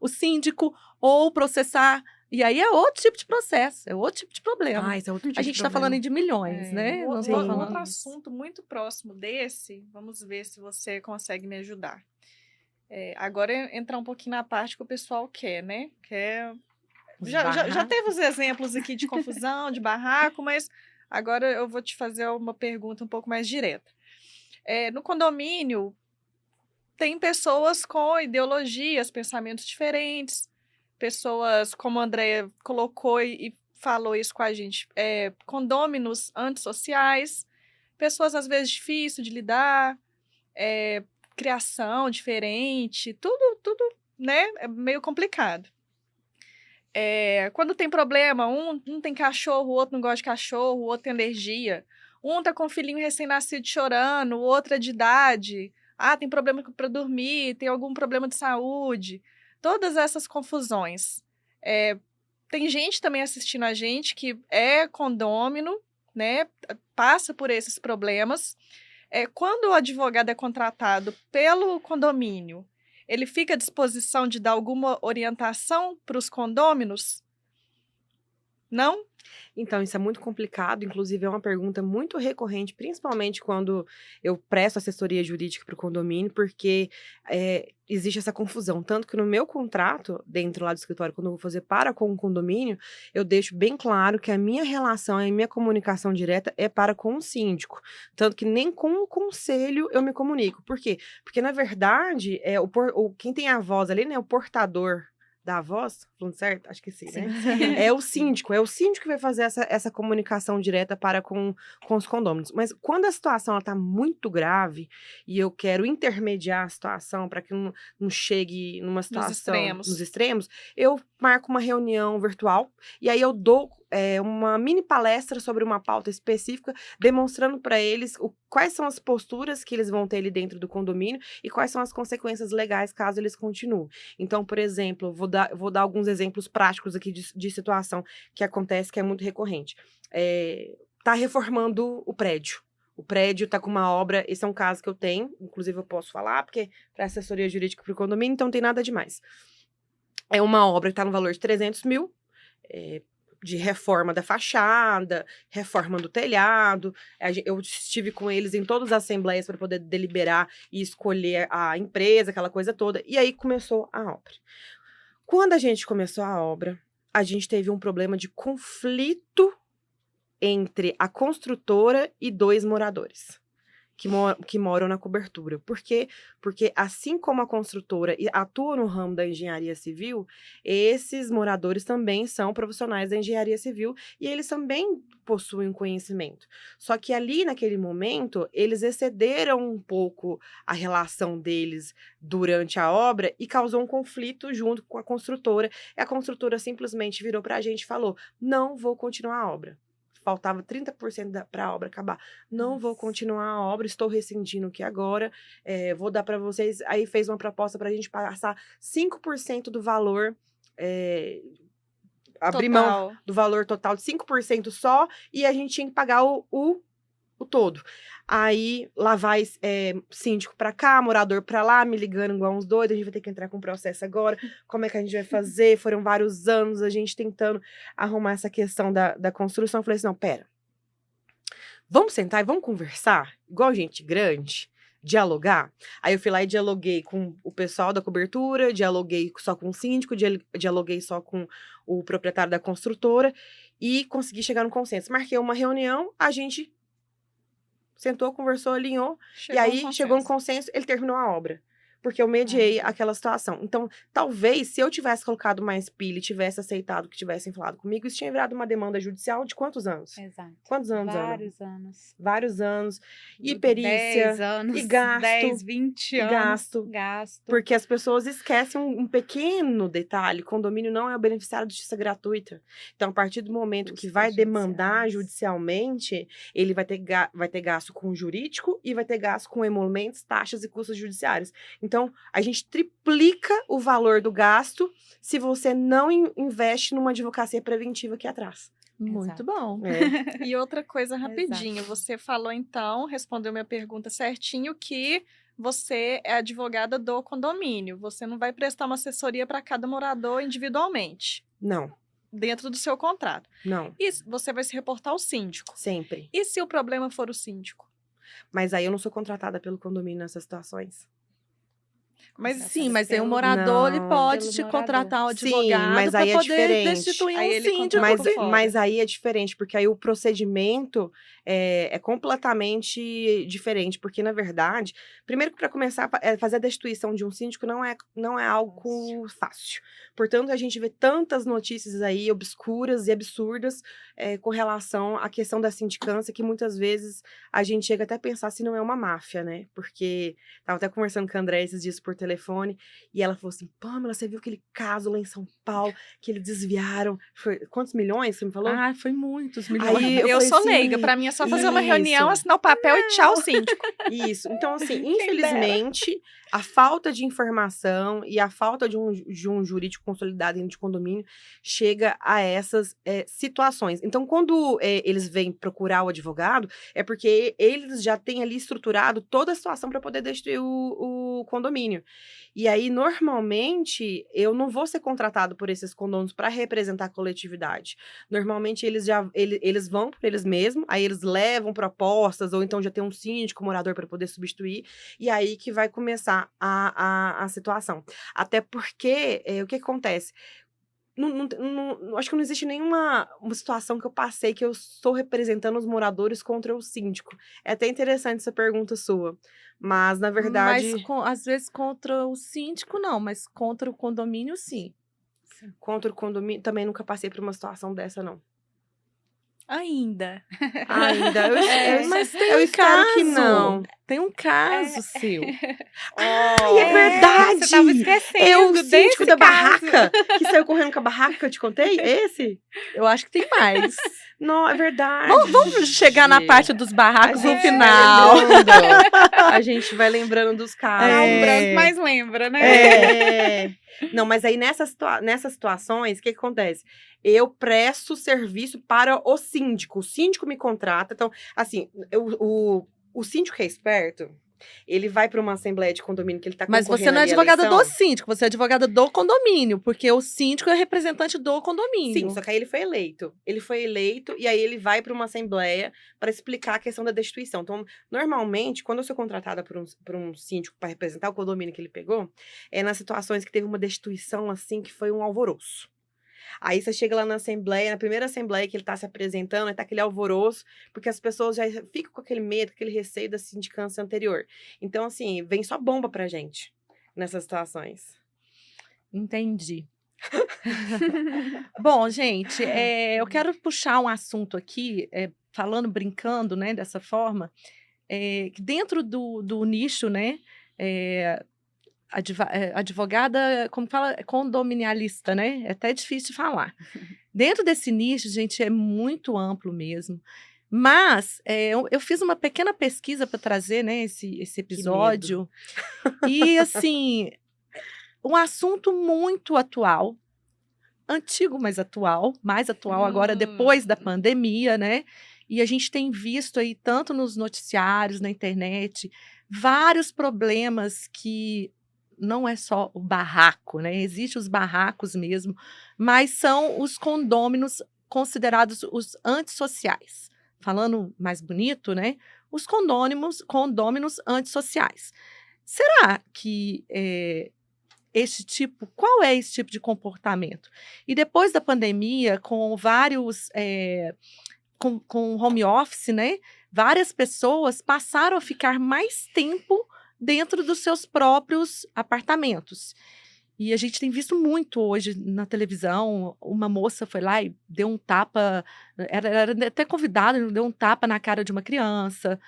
síndico, ou processar. E aí é outro tipo de processo, é outro tipo de problema. Isso é outro tipo a gente está falando de milhões, né? Não tô falando Outro assunto muito próximo desse, vamos ver se você consegue me ajudar. Agora entrar um pouquinho na parte que o pessoal quer, né? Já teve os exemplos aqui de confusão, de barraco, mas agora eu vou te fazer uma pergunta um pouco mais direta. No condomínio, tem pessoas com ideologias, pensamentos diferentes, pessoas, como a Andréia colocou e falou isso com a gente, condôminos antissociais, pessoas às vezes difíceis de lidar, criação diferente, tudo, né, é meio complicado. Quando tem problema, um tem cachorro, o outro não gosta de cachorro, o outro tem alergia, um tá com um filhinho recém-nascido chorando, o outro é de idade, tem problema para dormir, tem algum problema de saúde, todas essas confusões. Tem gente também assistindo a gente que é condômino, né, passa por esses problemas. Quando o advogado é contratado pelo condomínio, ele fica à disposição de dar alguma orientação para os condôminos? Não? Então, isso é muito complicado, inclusive é uma pergunta muito recorrente, principalmente quando eu presto assessoria jurídica para o condomínio, porque existe essa confusão. Tanto que no meu contrato, dentro lá do escritório, quando eu vou fazer para com o condomínio, eu deixo bem claro que a minha relação e a minha comunicação direta é para com o síndico. Tanto que nem com o conselho eu me comunico. Por quê? Porque, na verdade, quem tem a voz ali, né, o portador da voz, falando certo? Acho que sim, né? É o síndico que vai fazer essa comunicação direta para com os condôminos. Mas quando a situação está muito grave e eu quero intermediar a situação para que não chegue numa situação nos extremos, eu marco uma reunião virtual e aí eu dou uma mini palestra sobre uma pauta específica, demonstrando para eles quais são as posturas que eles vão ter ali dentro do condomínio e quais são as consequências legais caso eles continuem. Então, por exemplo, vou dar alguns exemplos práticos aqui de situação que acontece, que é muito recorrente. Tá reformando o prédio. O prédio está com uma obra, esse é um caso que eu tenho, inclusive eu posso falar, porque para assessoria jurídica para o condomínio, então não tem nada demais. É uma obra que está no valor de 300 mil, de reforma da fachada, reforma do telhado. Eu estive com eles em todas as assembleias para poder deliberar e escolher a empresa, aquela coisa toda. E aí começou a obra. Quando a gente começou a obra, a gente teve um problema de conflito entre a construtora e 2 moradores que moram na cobertura. Por quê? Porque assim como a construtora atua no ramo da engenharia civil, esses moradores também são profissionais da engenharia civil e eles também possuem conhecimento. Só que ali, naquele momento, eles excederam um pouco a relação deles durante a obra e causou um conflito junto com a construtora. E a construtora simplesmente virou para a gente e falou: não vou continuar a obra. Faltava 30% para a obra acabar. Não vou continuar a obra, estou rescindindo aqui agora, vou dar para vocês. Aí fez uma proposta para a gente passar 5% do valor, abrir mão do valor total de 5% só, e a gente tinha que pagar o todo. Aí, lá vai síndico pra cá, morador pra lá, me ligando igual uns doidos, a gente vai ter que entrar com o processo agora, como é que a gente vai fazer? Foram vários anos a gente tentando arrumar essa questão da construção. Eu falei assim, não, pera, vamos sentar e vamos conversar, igual gente grande, dialogar? Aí eu fui lá e dialoguei com o pessoal da cobertura, dialoguei só com o síndico, dialoguei só com o proprietário da construtora e consegui chegar no consenso. Marquei uma reunião, a gente sentou, conversou, alinhou, e aí chegou um consenso, ele terminou a obra. Porque eu mediei aquela situação. Então, talvez, se eu tivesse colocado mais pilha e tivesse aceitado que tivessem falado comigo, isso tinha virado uma demanda judicial de quantos anos? Exato. Quantos anos, Vários anos. Vários anos. E perícia, 10 anos, e gasto. 10, 20 anos. Gasto. Porque as pessoas esquecem um pequeno detalhe. Condomínio não é o beneficiário de justiça gratuita. Então, a partir do momento que vai demandar judicialmente, ele vai ter gasto com o jurídico e vai ter gasto com emolumentos, taxas e custos judiciários. Então, a gente triplica o valor do gasto se você não investe numa advocacia preventiva aqui atrás. Muito bom. E outra coisa rapidinho, você falou então, respondeu minha pergunta certinho, que você é advogada do condomínio. Você não vai prestar uma assessoria para cada morador individualmente. Não. Dentro do seu contrato. Não. E você vai se reportar ao síndico. Sempre. E se o problema for o síndico? Mas aí eu não sou contratada pelo condomínio nessas situações. Mas sim, mas aí o morador ele pode te contratar o advogado mas aí para poder destituir aí um síndico. Mas aí é diferente, porque aí o procedimento é completamente diferente, porque na verdade, primeiro que para começar a fazer a destituição de um síndico não é algo fácil. Portanto, a gente vê tantas notícias aí obscuras e absurdas com relação à questão da sindicância, que muitas vezes a gente chega até a pensar se não é uma máfia, né? Porque tava até conversando com a André esses dias por telefone, e ela falou assim, Pamela, você viu aquele caso lá em São Paulo, que eles desviaram, quantos milhões, você me falou? Ah, foi muitos milhões. Aí eu sou assim, leiga, pra mim é só fazer uma reunião, assinar o papel e tchau, síndico. Isso, então assim, infelizmente, a falta de informação e a falta de um jurídico consolidado dentro de condomínio chega a essas situações. Então, quando eles vêm procurar o advogado, é porque eles já têm ali estruturado toda a situação para poder destruir o do condomínio. E aí, normalmente, eu não vou ser contratado por esses condôminos para representar a coletividade. Normalmente, eles vão por eles mesmos, aí eles levam propostas, ou então já tem um síndico, morador para poder substituir, e aí que vai começar a situação. Até porque, o que acontece? Acho que não existe nenhuma uma situação que eu passei que eu estou representando os moradores contra o síndico. É até interessante essa pergunta sua. Mas, na verdade, Mas às vezes contra o síndico, não, mas contra o condomínio, sim. contra o condomínio, também nunca passei por uma situação dessa, não. Ainda. Ainda. Mas tem eu um espero caso. que não. Tem um caso seu. Ai, é verdade! Você tava esquecendo É o desse síndico da caso. barraca que saiu correndo com a barraca que eu te contei? Esse? Eu acho que tem mais. Não, é verdade. Vamos chegar na parte dos barracos no gente final. vai lembrando. A gente vai lembrando dos casos. Dá um É. branco, mas lembra, né? É. Não, mas aí nessas situações, o que acontece? Eu presto serviço para o síndico me contrata. Então, assim, o síndico que é esperto, ele vai para uma assembleia de condomínio que ele está concorrendo Mas você não é ali à advogada do eleição. síndico, você é advogada do condomínio, porque o síndico é representante do condomínio. Sim, só que aí ele foi eleito. Ele foi eleito e aí ele vai para uma assembleia para explicar a questão da destituição. Então, normalmente, quando eu sou contratada por um síndico para representar o condomínio que ele pegou, é nas situações que teve uma destituição, assim, que foi um alvoroço. Aí você chega lá na assembleia, na primeira assembleia que ele tá se apresentando, aí tá aquele alvoroço, porque as pessoas já ficam com aquele medo, com aquele receio da sindicância anterior. Então, assim, vem só bomba pra gente nessas situações. Entendi. Bom, gente, eu quero puxar um assunto aqui, falando, brincando, né, dessa forma, que dentro do nicho, né, advogada, como fala, condominialista, né? É até difícil de falar. Dentro desse nicho, gente, é muito amplo mesmo. Mas eu fiz uma pequena pesquisa para trazer, né, esse episódio. E, assim, um assunto muito atual, antigo, mas atual, mais atual agora, depois da pandemia, né? E a gente tem visto aí, tanto nos noticiários, na internet, vários problemas que não é só o barraco, né? Existem os barracos mesmo, mas são os condôminos considerados os antissociais. Falando mais bonito, né? Os condôminos antissociais. Será que qual é esse tipo de comportamento? E depois da pandemia, com vários com home office, né? Várias pessoas passaram a ficar mais tempo dentro dos seus próprios apartamentos. E a gente tem visto muito hoje na televisão, uma moça foi lá e deu um tapa, era até convidada, deu um tapa na cara de uma criança.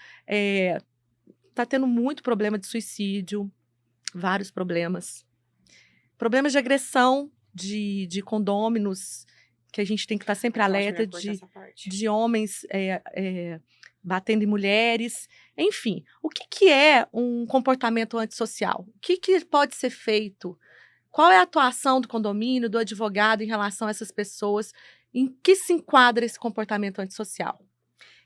Tá tendo muito problema de suicídio, vários problemas. Problemas de agressão de condôminos, que a gente tem que estar sempre alerta de homens batendo em mulheres. Enfim, o que é um comportamento antissocial? O que pode ser feito? Qual é a atuação do condomínio, do advogado em relação a essas pessoas? Em que se enquadra esse comportamento antissocial?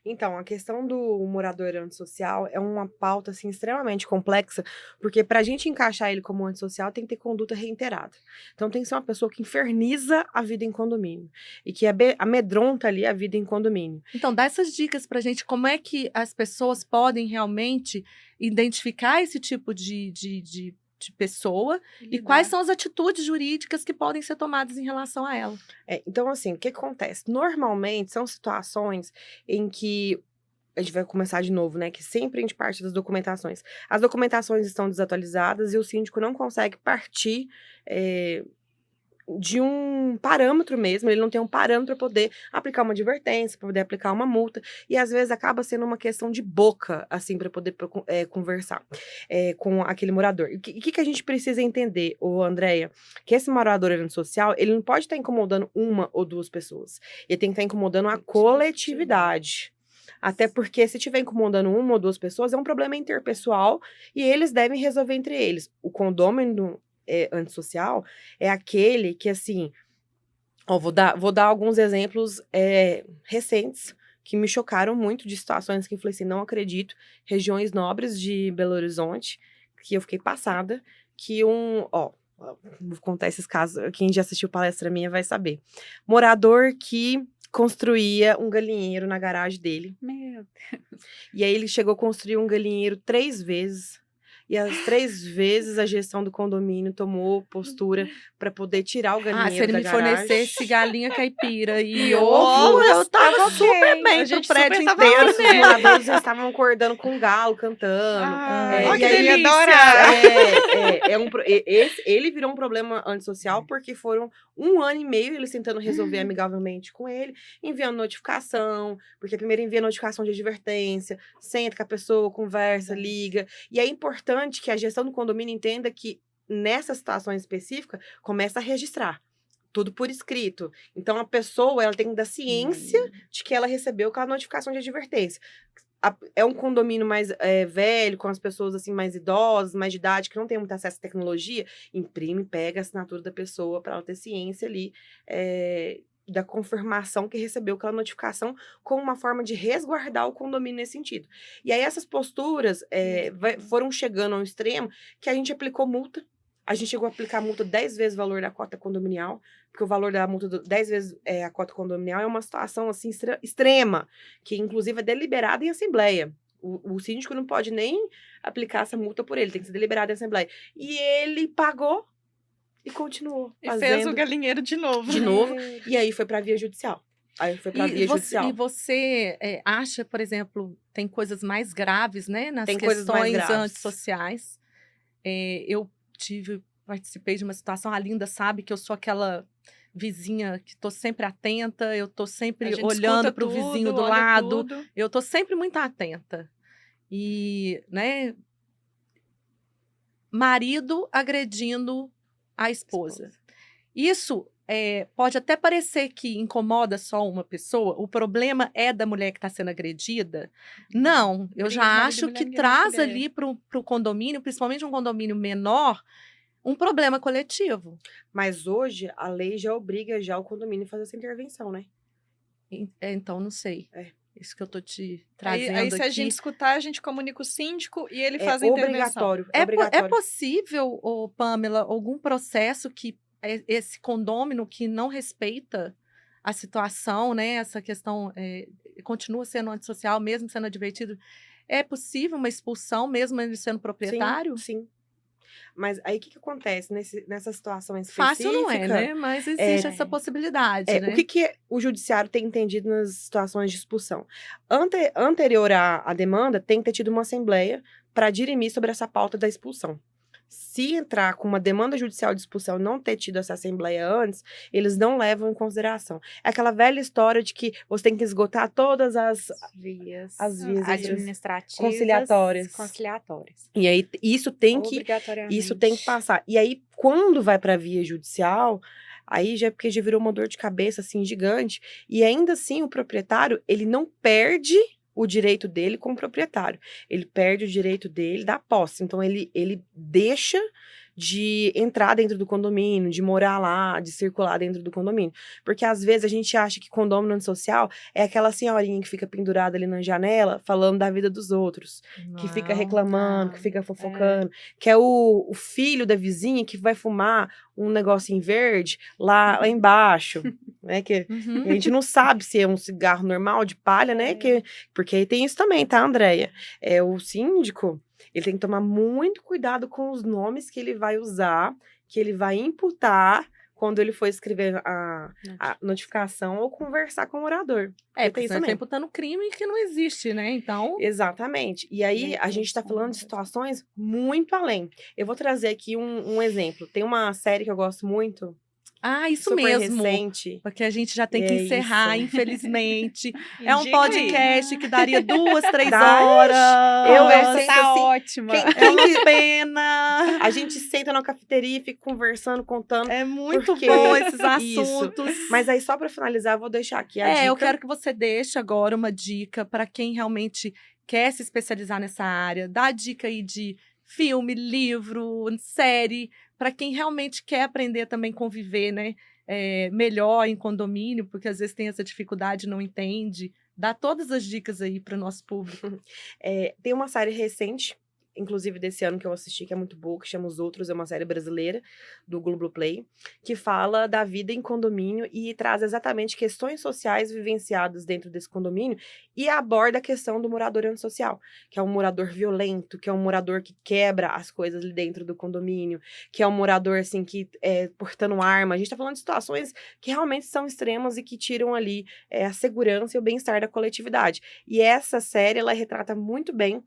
Então, a questão do morador antissocial é uma pauta, assim, extremamente complexa, porque para a gente encaixar ele como antissocial, tem que ter conduta reiterada. Então, tem que ser uma pessoa que inferniza a vida em condomínio e que amedronta ali a vida em condomínio. Então, dá essas dicas para a gente, como é que as pessoas podem realmente identificar esse tipo de pessoa e quais são as atitudes jurídicas que podem ser tomadas em relação a ela. Então, assim, o que acontece? Normalmente, são situações em que a gente vai começar de novo, né? Que sempre a gente parte das documentações. As documentações estão desatualizadas e o síndico não consegue partir de um parâmetro mesmo, ele não tem um parâmetro para poder aplicar uma advertência, para poder aplicar uma multa, e às vezes acaba sendo uma questão de boca, assim, para poder conversar com aquele morador. E o que a gente precisa entender, Andréia? Que esse morador antissocial, ele não pode estar incomodando uma ou duas pessoas, ele tem que estar incomodando a coletividade. Até porque se estiver incomodando uma ou duas pessoas, é um problema interpessoal e eles devem resolver entre eles. O condômino antissocial é aquele que, assim, vou dar alguns exemplos recentes que me chocaram muito, de situações que eu falei assim, não acredito, regiões nobres de Belo Horizonte, que eu fiquei passada, que vou contar esses casos, quem já assistiu palestra minha vai saber. Morador que construía um galinheiro na garagem dele. Meu E aí ele chegou a construir um galinheiro 3 vezes. E as 3 vezes a gestão do condomínio tomou postura para poder tirar o galinheiro Se ele da me garagem. fornecesse galinha caipira e E ovo, ovo, eu tava tava super ok. bem A pro gente prédio super tava inteiro. Os moradores já estavam acordando com o galo, cantando. Ai, Ó, e que aí, delícia! Ele virou um problema antissocial porque foram 1 ano e meio eles tentando resolver amigavelmente com ele, enviando notificação, porque primeiro envia notificação de advertência, senta com a pessoa, conversa, liga. E é importante que a gestão do condomínio entenda que nessa situação específica começa a registrar. Tudo por escrito. Então, a pessoa ela tem que dar ciência de que ela recebeu aquela notificação de advertência. É um condomínio mais velho, com as pessoas assim mais idosas, mais de idade, que não tem muito acesso à tecnologia, imprime, pega a assinatura da pessoa para ela ter ciência ali da confirmação que recebeu aquela notificação, como uma forma de resguardar o condomínio nesse sentido. E aí essas posturas foram chegando ao extremo que a gente aplicou multa. A gente chegou a aplicar multa 10 vezes o valor da cota condominial, porque o valor da multa 10 vezes a cota condominial é uma situação assim extrema, que inclusive é deliberada em assembleia. O síndico não pode nem aplicar essa multa por ele, tem que ser deliberado em assembleia. E ele pagou e continuou E fazendo. fez o galinheiro de novo. De novo. E aí foi pra via judicial. E você acha, por exemplo, tem coisas mais graves, né? Nas Tem coisas mais questões graves. antissociais. Eu participei de uma situação, a Linda sabe que eu sou aquela vizinha que tô sempre atenta, eu tô A sempre gente olhando escuta pro tudo, vizinho do olha lado. tudo. Eu tô sempre muito atenta. E, né, marido agredindo a esposa. Isso pode até parecer que incomoda só uma pessoa, o problema é da mulher que está sendo agredida. Não, eu Briga de já marido e acho mulher, que ninguém traz mexe ali pro condomínio, principalmente um condomínio menor, um problema coletivo. Mas hoje a lei já obriga já o condomínio a fazer essa intervenção, né? Então, não sei. Isso que eu tô te trazendo Aí se a aqui. gente escutar, a gente comunica o síndico e ele faz a É intervenção. obrigatório. É possível, Pamela, algum processo que esse condômino que não respeita a situação, né? Essa questão continua sendo antissocial, mesmo sendo advertido. É possível uma expulsão, mesmo ele sendo proprietário? Sim. Mas aí o que acontece nessa situação específica? Fácil não é, né? Mas existe essa possibilidade, né? O que o judiciário tem entendido nas situações de expulsão? Anterior à demanda, tem que ter tido uma assembleia para dirimir sobre essa pauta da expulsão. Se entrar com uma demanda judicial de expulsão e não ter tido essa assembleia antes, eles não levam em consideração. É aquela velha história de que você tem que esgotar todas as vias administrativas, conciliatórias. E aí isso tem que passar. E aí quando vai para a via judicial, aí já é porque já virou uma dor de cabeça assim gigante, e ainda assim o proprietário, ele não perde o direito dele como proprietário. Ele perde o direito dele da posse. Então, ele deixa de entrar dentro do condomínio, de morar lá, de circular dentro do condomínio. Porque, às vezes, a gente acha que condomínio antissocial é aquela senhorinha que fica pendurada ali na janela, falando da vida dos outros. Que fica reclamando, que fica fofocando. Que é o filho da vizinha que vai fumar um negocinho verde lá embaixo. Né? Que a gente não sabe se é um cigarro normal de palha, né? Porque aí tem isso também, tá, Andréia? O síndico, ele tem que tomar muito cuidado com os nomes que ele vai usar, que ele vai imputar quando ele for escrever a notificação ou conversar com o morador. Porque você está imputando crime que não existe, né? Então... Exatamente. E aí, a gente está falando de situações muito além. Eu vou trazer aqui um exemplo. Tem uma série que eu gosto muito. Isso super mesmo. recente. Porque a gente já tem que encerrar, infelizmente. É um Indica podcast que daria 2, 3 Dá. horas. Tá ótima. É uma pena. A gente senta na cafeteria e fica conversando, contando. É muito porque bom esses assuntos. Mas aí, só para finalizar, eu vou deixar aqui a dica. Eu quero que você deixe agora uma dica para quem realmente quer se especializar nessa área. Dá dica aí de filme, livro, série, para quem realmente quer aprender também a conviver, né? Melhor em condomínio, porque às vezes tem essa dificuldade, não entende. Dá todas as dicas aí para o nosso público. Tem uma série recente inclusive desse ano que eu assisti, que é muito boa, que chama Os Outros, é uma série brasileira do Globoplay, que fala da vida em condomínio e traz exatamente questões sociais vivenciadas dentro desse condomínio e aborda a questão do morador antissocial, que é um morador violento, que é um morador que quebra as coisas ali dentro do condomínio, que é um morador, assim, que é portando arma. A gente tá falando de situações que realmente são extremas e que tiram ali a segurança e o bem-estar da coletividade. E essa série, ela retrata muito bem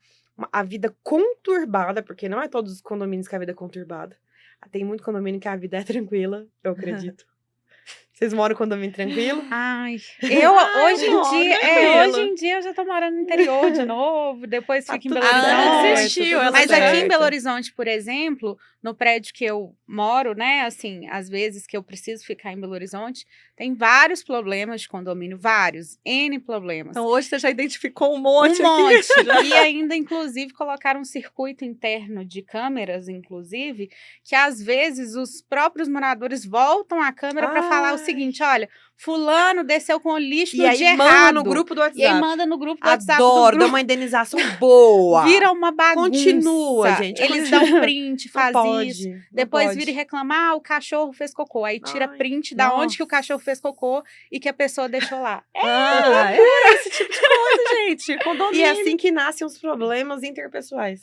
a vida conturbada, porque não é todos os condomínios que a vida é conturbada. Tem muito condomínio que a vida é tranquila, eu acredito. Vocês moram em condomínio tranquilo? Ai, hoje hoje em dia eu já tô morando no interior de novo, depois Tá fico em tudo Belo certo, Horizonte. desistiu, tudo ela Mas certo. aqui em Belo Horizonte, por exemplo, no prédio que eu moro, né, assim, às vezes que eu preciso ficar em Belo Horizonte, tem vários problemas de condomínio, vários, N problemas. Então hoje você já identificou um monte Um aqui. monte. E ainda, inclusive, colocaram um circuito interno de câmeras, inclusive, que às vezes os próprios moradores voltam à câmera para falar o seguinte: olha, fulano desceu com o lixo E no aí dia manda errado. no grupo do E aí WhatsApp. manda no grupo do WhatsApp do Adoro, dá grupo. uma indenização boa. Vira uma bagunça. Continua, gente. Eles dão print, Não faz pode, isso. não Depois pode. vira e reclama, o cachorro fez cocô. Aí tira Ai, print da onde que o nossa. cachorro fez cocô e que a pessoa deixou lá. Esse tipo de coisa, gente. Condomínio. E é assim que nascem os problemas interpessoais.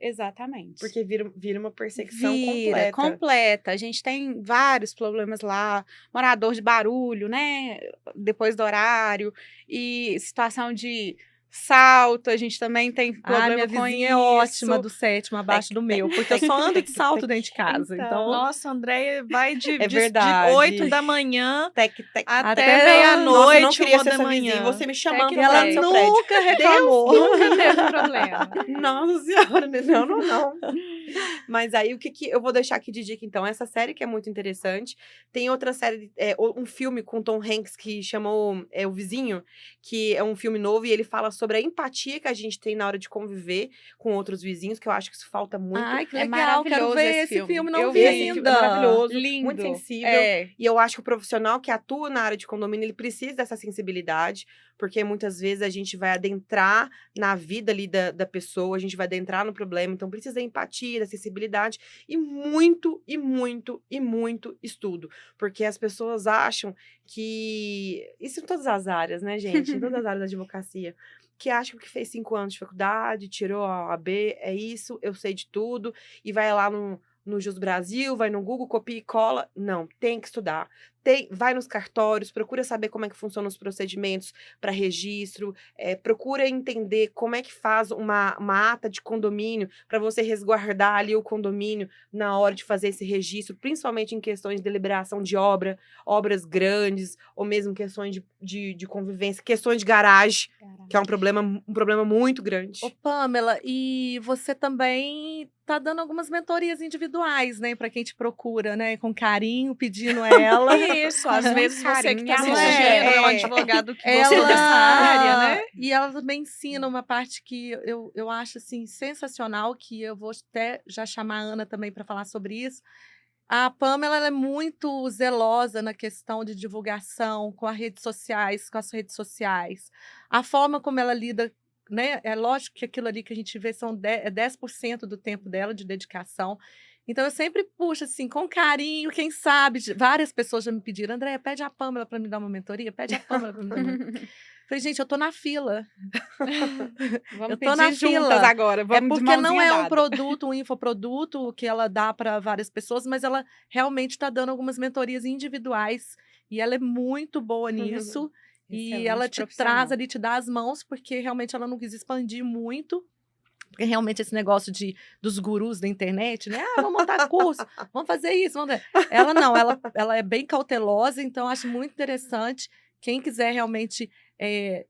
Exatamente. Porque vira uma perseguição Vira, completa. completa. A gente tem vários problemas lá, morador de barulho, né? Depois do horário, e situação de salto, a gente também tem problema minha com vizinha isso. é ótima do 7º abaixo do meu, porque eu só ando de salto dentro de casa. Então, Então, Nossa, Andréia vai de verdade. 8 da manhã Tec. até Até- meia-noite, Nossa, eu não queria 1 ser da essa vizinha. manhã. Você me chamando que pra ela morar no seu prédio. nunca reclamou. Nunca teve problema. Nossa senhora, né? Não. Mas aí, o que eu vou deixar aqui de dica, então? Essa série que é muito interessante. Tem outra série, um filme com Tom Hanks que chamou O Vizinho, que é um filme novo e ele fala sobre a empatia que a gente tem na hora de conviver com outros vizinhos, que eu acho que isso falta muito. Ai, que É legal, quero maravilhoso ver esse filme. não Eu vi vi. Esse filme ainda. é maravilhoso, Lindo. muito sensível. É. E eu acho que o profissional que atua na área de condomínio, ele precisa dessa sensibilidade, porque muitas vezes a gente vai adentrar na vida ali da pessoa, a gente vai adentrar no problema, então precisa da empatia, da sensibilidade e muito estudo, porque as pessoas acham que, isso em todas as áreas, né, gente, em todas as áreas da advocacia, que acham que fez 5 anos de faculdade, tirou a OAB, é isso, eu sei de tudo, e vai lá no Jus Brasil, vai no Google, copia e cola. Não, tem que estudar. Vai nos cartórios, procura saber como é que funcionam os procedimentos para registro, procura entender como é que faz uma ata de condomínio para você resguardar ali o condomínio na hora de fazer esse registro, principalmente em questões de deliberação de obras grandes, ou mesmo questões de convivência, questões de garagem, que é um problema muito grande. Ô, Pamela, e você também tá dando algumas mentorias individuais, né, para quem te procura, né, com carinho, pedindo a ela. Isso, às Muito vezes você que está carinho, assistindo, é um é. advogado que gostou dessa área, né? E ela também ensina uma parte que eu acho assim sensacional, que eu vou até já chamar a Ana também para falar sobre isso. A Pamela ela é muito zelosa na questão de divulgação com as redes sociais. A forma como ela lida, né? É lógico que aquilo ali que a gente vê é 10% do tempo dela de dedicação. Então, eu sempre puxo, assim, com carinho, quem sabe. Várias pessoas já me pediram, Andréia, pede a Pamela para me dar uma mentoria, pede a Pamela para me dar uma mentoria. Falei, gente, eu tô na fila. Vamos Eu tô pedir na juntas fila. agora. É Vamos de porque não mãozinha é um dada. produto, um infoproduto que ela dá para várias pessoas, mas ela realmente está dando algumas mentorias individuais e ela é muito boa nisso. E Excelente ela te profissional. traz ali, te dá as mãos, porque realmente ela não quis expandir muito. Porque realmente esse negócio dos gurus da internet, né? Vamos montar curso, vamos fazer isso. Ela não, ela é bem cautelosa, então acho muito interessante. Quem quiser realmente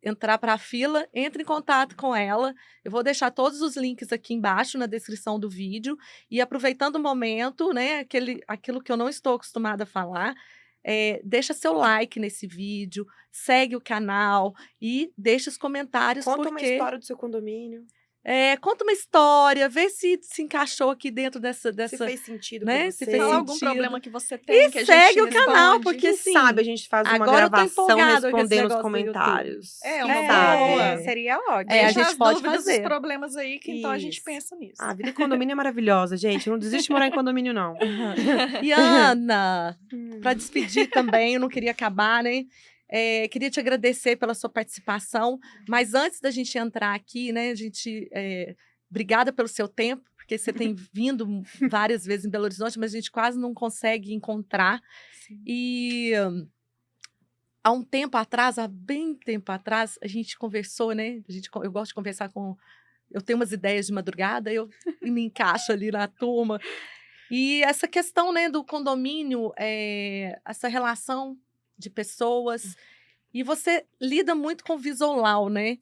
entrar para a fila, entre em contato com ela. Eu vou deixar todos os links aqui embaixo na descrição do vídeo. E aproveitando o momento, né, aquilo que eu não estou acostumada a falar, deixa seu like nesse vídeo, segue o canal e deixa os comentários. Conta uma porque história do seu condomínio. Conta uma história, vê se encaixou aqui dentro dessa Se fez sentido né, pra se você. fez Fala algum sentido. problema que você tem, que a E gente segue o canal, responde. porque Quem assim, sabe a gente faz uma agora eu tô gravação empolgada com esse respondendo os negócio do YouTube. comentários. É, Quem uma sabe? boa. Seria ótimo. a Deixa gente as pode dúvidas, fazer. os problemas aí, que então a gente Isso. pensa nisso. A vida em condomínio é maravilhosa, gente. Não desiste de morar em condomínio, não. E Ana, Hum. para despedir também, eu não queria acabar, né? Queria te agradecer pela sua participação, mas antes da gente entrar aqui, né, obrigada pelo seu tempo, porque você tem vindo várias vezes em Belo Horizonte, mas a gente quase não consegue encontrar. Sim. E há um tempo atrás, há bem tempo atrás, a gente conversou, né? Eu gosto de conversar eu tenho umas ideias de madrugada, eu me encaixo ali na turma. E essa questão, né, do condomínio, essa relação de pessoas. E você lida muito com visual, né?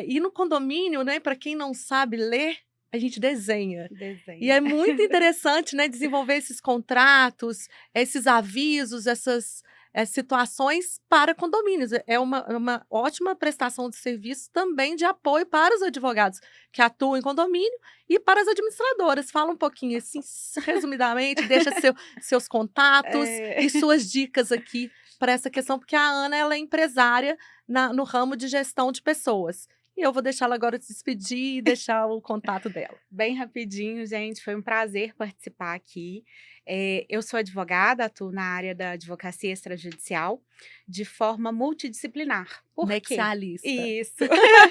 E no condomínio, né, para quem não sabe ler, a gente desenha. Desenho. E é muito interessante, né, desenvolver esses contratos, esses avisos, essas situações para condomínios. É uma ótima prestação de serviço também de apoio para os advogados que atuam em condomínio e para as administradoras. Fala um pouquinho, assim, resumidamente, deixa seus contatos e suas dicas aqui para essa questão, porque a Ana ela é empresária no ramo de gestão de pessoas. E eu vou deixá-la agora se despedir e deixar o contato dela. Bem rapidinho, gente, foi um prazer participar aqui. Eu sou advogada, atuo na área da advocacia extrajudicial de forma multidisciplinar. Por quê? Nexialista. Isso.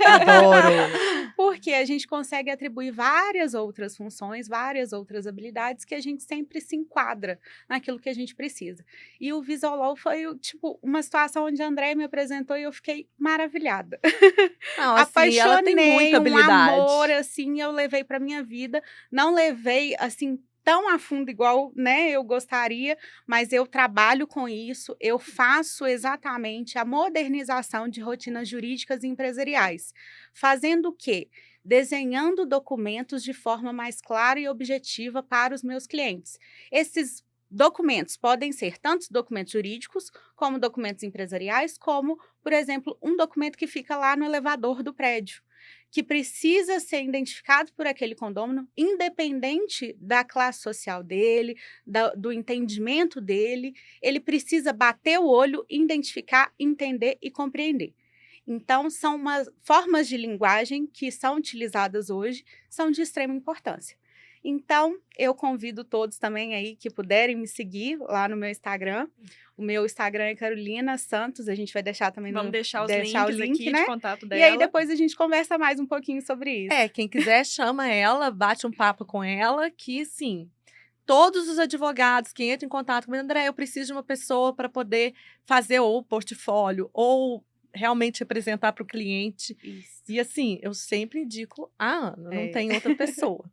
Adoro. Porque a gente consegue atribuir várias outras funções, várias outras habilidades que a gente sempre se enquadra naquilo que a gente precisa. E o Visual foi, tipo, uma situação onde a Andréia me apresentou e eu fiquei maravilhada. Não, assim, ela tem muita habilidade. Um amor, assim, eu levei para minha vida. Não levei, assim, tão a fundo igual, né, eu gostaria, mas eu trabalho com isso, eu faço exatamente a modernização de rotinas jurídicas e empresariais. Fazendo o quê? Desenhando documentos de forma mais clara e objetiva para os meus clientes. Esses documentos podem ser tanto documentos jurídicos, como documentos empresariais, como, por exemplo, um documento que fica lá no elevador do prédio, que precisa ser identificado por aquele condômino, independente da classe social dele, do entendimento dele, ele precisa bater o olho, identificar, entender e compreender. Então, são formas de linguagem que são utilizadas hoje, são de extrema importância. Então, eu convido todos também aí que puderem me seguir lá no meu Instagram. O meu Instagram é Carolina Santos, a gente vai deixar também Vamos deixar os links aqui né? de contato dela. E aí depois a gente conversa mais um pouquinho sobre isso. Quem quiser chama ela, bate um papo com ela, que sim, todos os advogados que entram em contato com André, eu preciso de uma pessoa para poder fazer ou portfólio ou realmente representar para o cliente. Isso. E assim, eu sempre indico a Ana, não tem outra pessoa.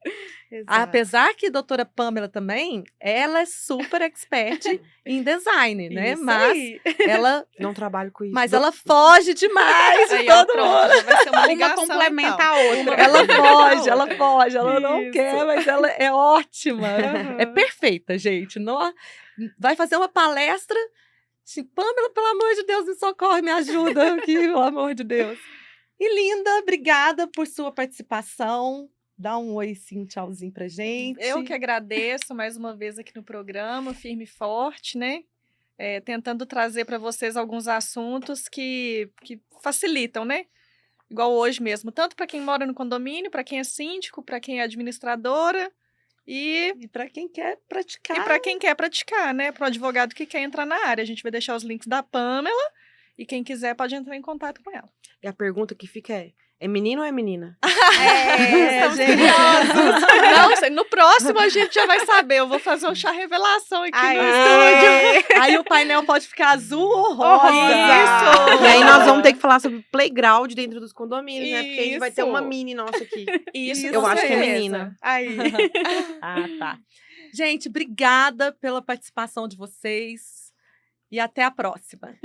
Exato. Apesar que a doutora Pamela também, ela é super expert em design, né? Isso Mas aí. ela... Não trabalho com isso. Mas ela foge demais de Aí, ó, todo pronto, mundo. já vai ser uma Uma ligação, complementa então. a outra. Ela foge, ela não Isso. quer, mas ela é ótima. Uhum. É perfeita, gente. Vai fazer uma palestra. Assim, Pamela, pelo amor de Deus, me socorre, me ajuda aqui, pelo amor de Deus. E Linda, obrigada por sua participação. Dá um oi, sim, tchauzinho pra gente. Eu que agradeço mais uma vez aqui no programa, firme e forte, né? Tentando trazer para vocês alguns assuntos que facilitam, né? Igual hoje mesmo, tanto para quem mora no condomínio, para quem é síndico, para quem é administradora e para quem quer praticar. E para quem quer praticar, né? Para o advogado que quer entrar na área. A gente vai deixar os links da Pamela e quem quiser pode entrar em contato com ela. E a pergunta que fica é menino ou é menina? Estamos curiosos. Não, sei, no próximo a gente já vai saber. Eu vou fazer um chá revelação aqui no estúdio. Aí o painel pode ficar azul ou rosa. Isso! E aí nós vamos ter que falar sobre playground dentro dos condomínios, né? Porque a gente vai ter Isso. uma mini nossa aqui. Isso, Eu com acho que é certeza. menina. Aí. Tá. Gente, obrigada pela participação de vocês e até a próxima.